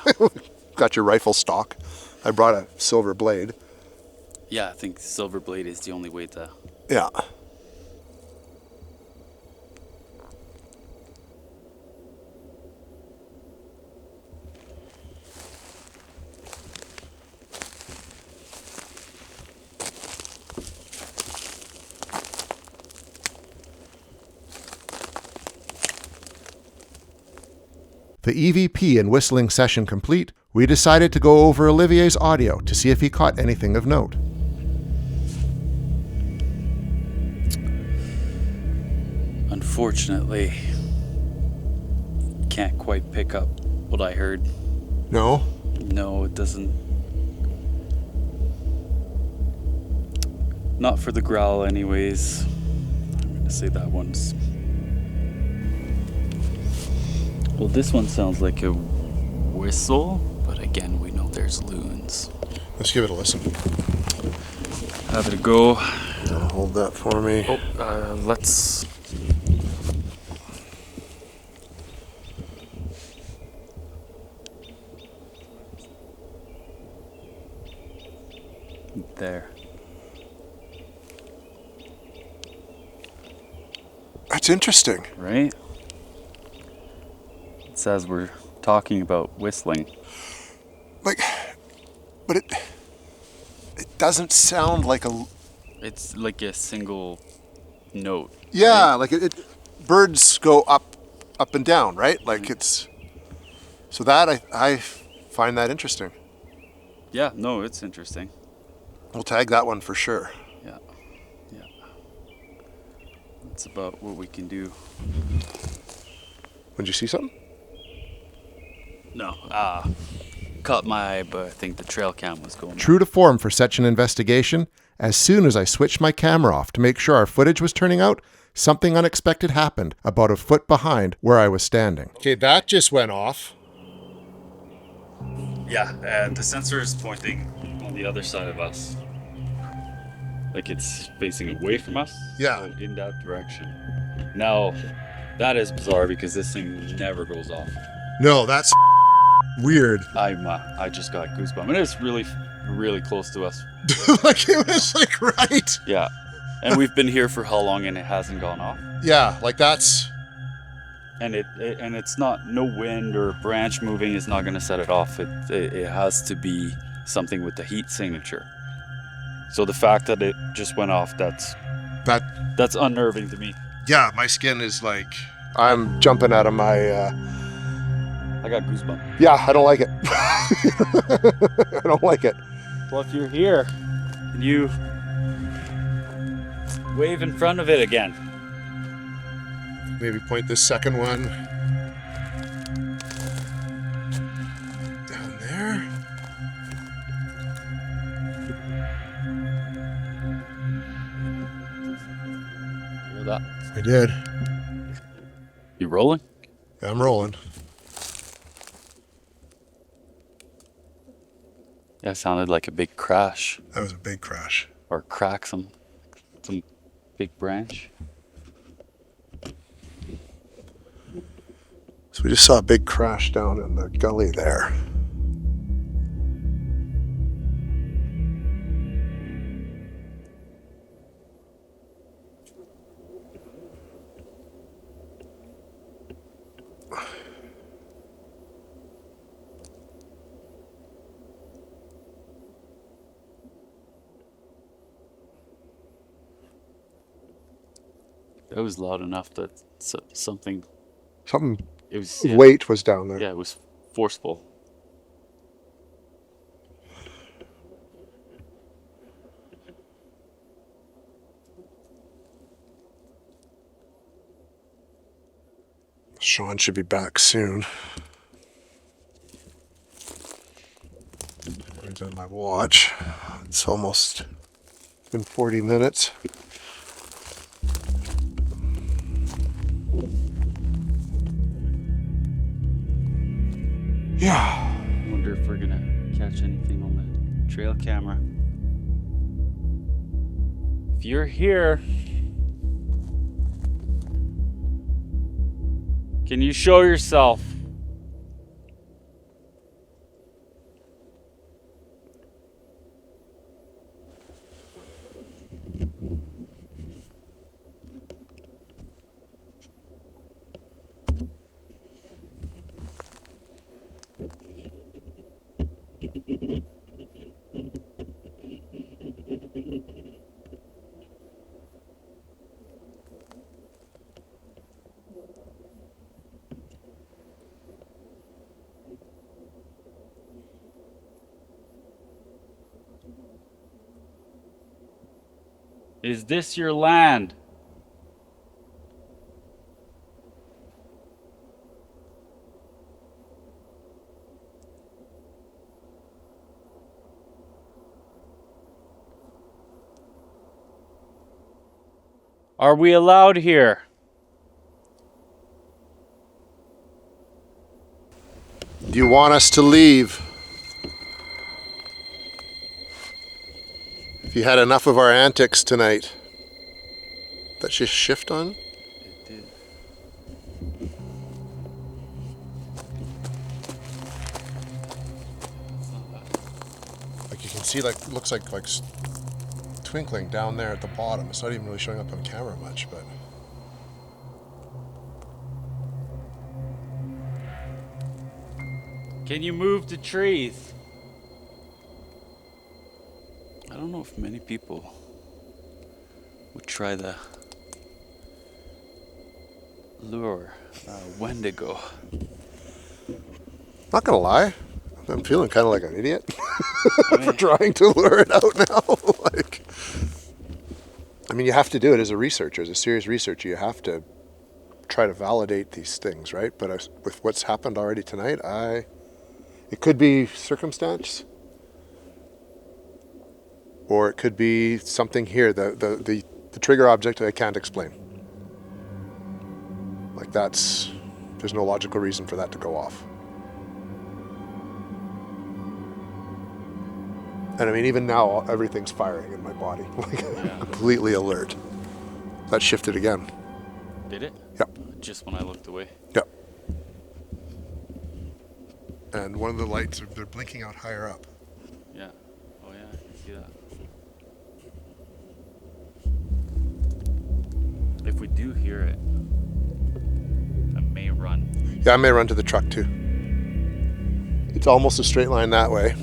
Got your rifle stock. I brought a silver blade. yeah, I think silver blade is the only way to. Yeah. The EVP and whistling session complete, we decided to go over Olivier's audio to see if he caught anything of note. Unfortunately, can't quite pick up what I heard. No? No, it doesn't. Not for the growl, anyways. I'm gonna say that one's. Well, this one sounds like a whistle, but again, we know there's loons. Let's give it a listen. Have it a go. Hold that for me. Oh, let's. There. That's interesting. Right? It says we're talking about whistling. But it doesn't sound like a... It's like a single note. Yeah, right? Like birds go up and down, right? Like it's... So that, I find that interesting. Yeah, no, it's interesting. We'll tag that one for sure. Yeah. That's about what we can do. Did you see something? No. Caught my eye, but I think the trail cam was going. True to form for such an investigation, as soon as I switched my camera off to make sure our footage was turning out, something unexpected happened about a foot behind where I was standing. Okay, that just went off. Yeah, and the sensor is pointing on the other side of us. Like it's facing away from us. Yeah. So in that direction. Now, that is bizarre because this thing never goes off. No, that's weird. I just got goosebumps. And it's really, really close to us. Like it was like right. Yeah. And we've been here for how long and it hasn't gone off? Yeah, like that's... And it's not, no wind or branch moving is not going to set it off. It has to be something with the heat signature. So the fact that it just went off, that's unnerving to me. Yeah, my skin is like... I'm jumping out of my... I got goosebumps. Yeah, I don't like it. I don't like it. Well, if you're here, can you wave in front of it again? Maybe point this second one down there. I did. You rolling? Yeah, I'm rolling. Yeah, it sounded like a big crash. That was a big crash. Or crack some big branch. So we just saw a big crash down in the gully there. It was loud enough that something. Something. It was weight was down there. Yeah, it was forceful. Shawn should be back soon. He's on my watch. It's almost been 40 minutes. Yeah. I wonder if we're gonna catch anything on the trail camera. If you're here, can you show yourself? Is this your land? Are we allowed here? Do you want us to leave? If you had enough of our antics tonight. That just shift on? It did. Like you can see, like looks like twinkling down there at the bottom. It's not even really showing up on camera much, but. Can you move the trees? I don't know if many people would try the lure Wendigo. Not gonna lie, I'm feeling kind of like an idiot for trying to lure it out now. I mean, you have to do it as a researcher, as a serious researcher. You have to try to validate these things, right? But with what's happened already tonight, it could be circumstance. Or it could be something here. The trigger object I can't explain. Like there's no logical reason for that to go off. And I mean, even now, everything's firing in my body. Completely alert. That shifted again. Did it? Yep. Just when I looked away. Yep. And one of the lights, they're blinking out higher up. Yeah. Oh yeah, I can see that. If we do hear it, I may run. Yeah, I may run to the truck too. It's almost a straight line that way.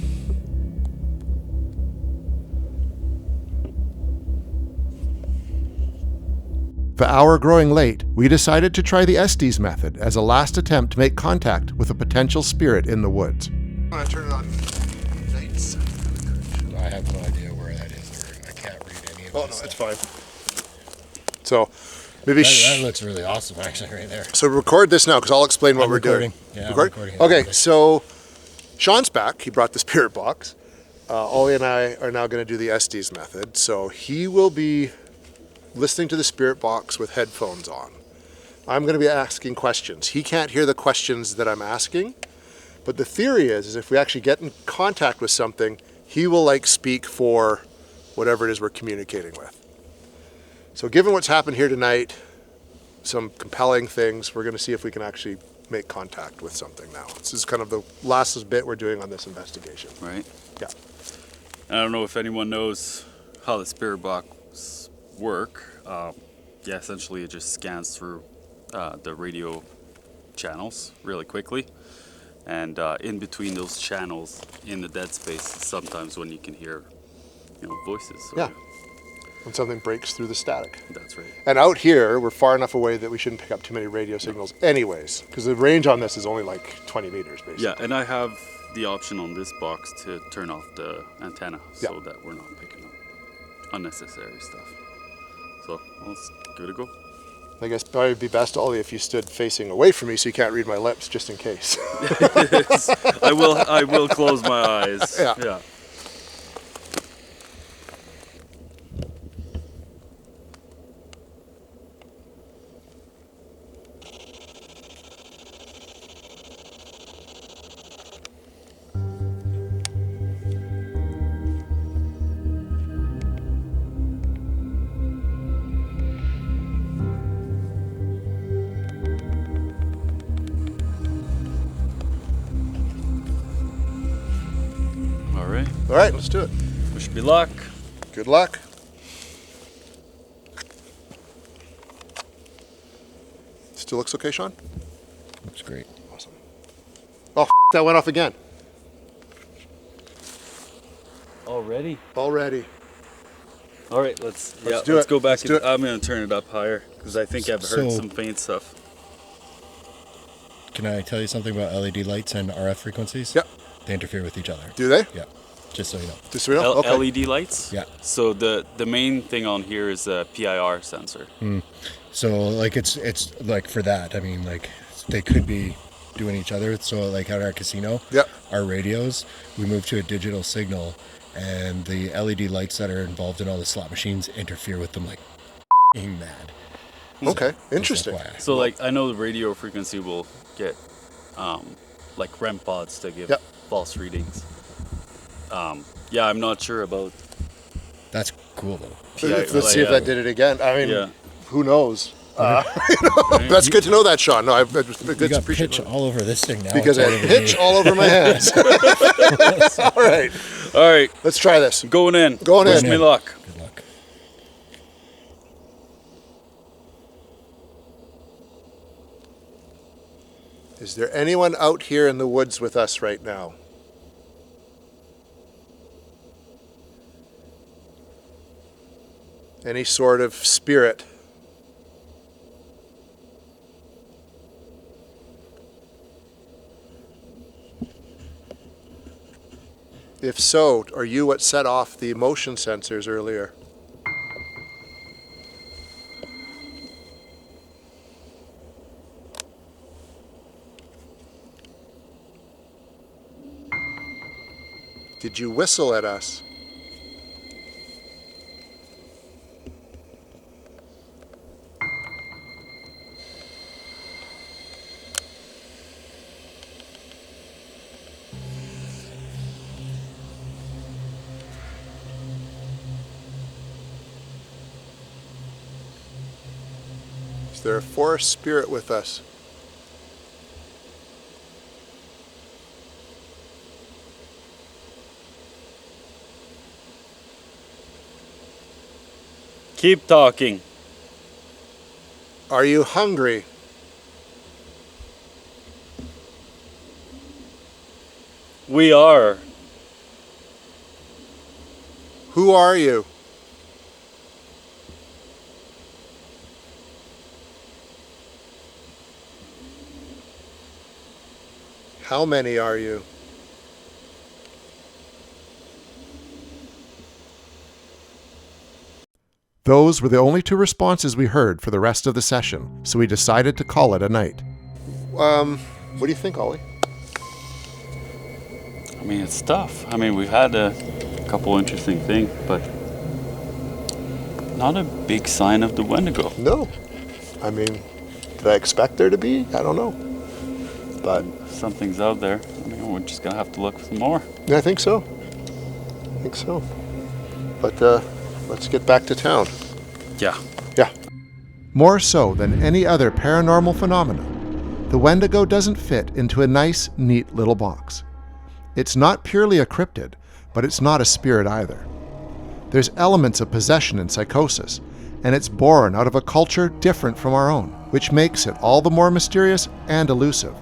The hour growing late, we decided to try the Estes method as a last attempt to make contact with a potential spirit in the woods. I'm going to turn it on nights. I have no idea where that is. I can't read any of Oh, no, this it's stuff. fine. So, maybe... That looks really awesome, actually, right there. So record this now, because I'll explain what I'm we're recording. doing. Yeah, I'm Recording? recording. Okay, so Shawn's back. He brought the spirit box. Ollie and I are now going to do the Estes method. So he will be listening to the spirit box with headphones on. I'm going to be asking questions. He can't hear the questions that I'm asking, but the theory is if we actually get in contact with something, he will like speak for whatever it is we're communicating with. So given what's happened here tonight, some compelling things, we're going to see if we can actually make contact with something now. This is kind of the last bit we're doing on this investigation. Right. Yeah. I don't know if anyone knows how the spirit box work. Yeah, essentially it just scans through the radio channels really quickly. And in between those channels, in the dead space, sometimes when you can hear, voices. Yeah. When something breaks through the static. That's right. And out here, we're far enough away that we shouldn't pick up too many radio signals anyways, because the range on this is only like 20 meters, basically. Yeah, and I have the option on this box to turn off the antenna so that we're not picking up unnecessary stuff. So, let's give it a go. I guess probably would be best, Ollie, if you stood facing away from me so you can't read my lips, just in case. I will close my eyes. Yeah. All right, let's do it. Wish me luck. Good luck. Still looks okay, Shawn? Looks great. Awesome. Oh, that went off again. Already? Already. All right, let's do it. Go back. Let's do it. I'm going to turn it up higher because I think I've heard some faint stuff. Can I tell you something about LED lights and RF frequencies? Yep. They interfere with each other. Do they? Yeah. Just so you know. Just so you know? Okay. LED lights? Yeah. So the main thing on here is a PIR sensor. So like it's like for that, I mean like they could be doing each other. So like at our casino, our radios, we move to a digital signal and the LED lights that are involved in all the slot machines interfere with them like mad. Okay, interesting. So like I know the radio frequency will get like REM pods to give false readings. Yeah, I'm not sure about. That's cool though. Let's see if that did it again. I mean, who knows? That's good to know that, Shawn. No, I got pitch all over this thing now. Because I pitch all over my hands. All right. All right. Let's try this. Going in. Wish me luck. Good luck. Is there anyone out here in the woods with us right now? Any sort of spirit? If so, are you what set off the motion sensors earlier? Did you whistle at us? Is there a forest spirit with us? Keep talking. Are you hungry? We are. Who are you? How many are you? Those were the only two responses we heard for the rest of the session, so we decided to call it a night. What do you think, Ollie? I mean, it's tough. I mean, we've had a couple interesting things, but Not a big sign of the Wendigo. No. I mean, did I expect there to be? I don't know. But something's out there. I mean, we're just gonna have to look some more. Yeah, I think so. But let's get back to town. Yeah. Yeah. More so than any other paranormal phenomena, the Wendigo doesn't fit into a nice, neat little box. It's not purely a cryptid, but it's not a spirit either. There's elements of possession and psychosis, and it's born out of a culture different from our own, which makes it all the more mysterious and elusive.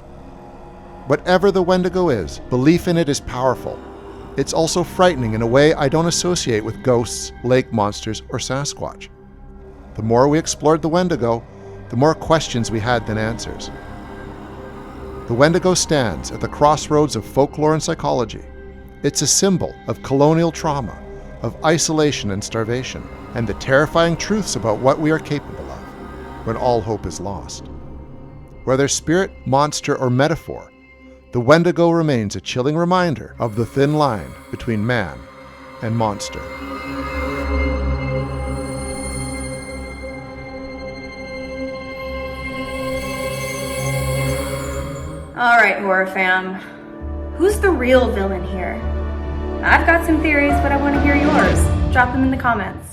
Whatever the Wendigo is, belief in it is powerful. It's also frightening in a way I don't associate with ghosts, lake monsters, or Sasquatch. The more we explored the Wendigo, the more questions we had than answers. The Wendigo stands at the crossroads of folklore and psychology. It's a symbol of colonial trauma, of isolation and starvation, and the terrifying truths about what we are capable of when all hope is lost. Whether spirit, monster, or metaphor, the Wendigo remains a chilling reminder of the thin line between man and monster. All right, horror fam. Who's the real villain here? I've got some theories, but I want to hear yours. Drop them in the comments.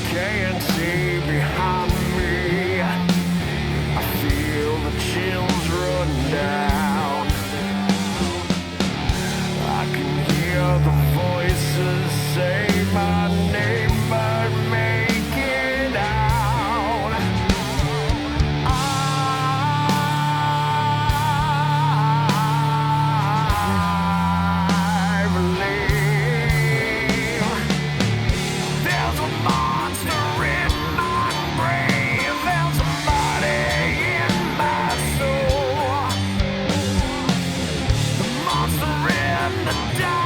Can't see behind me. I feel the chills run down. I can hear the voices say my name, but make it out. I believe there's a monster in my brain. There's somebody in my soul. The monster in the dark.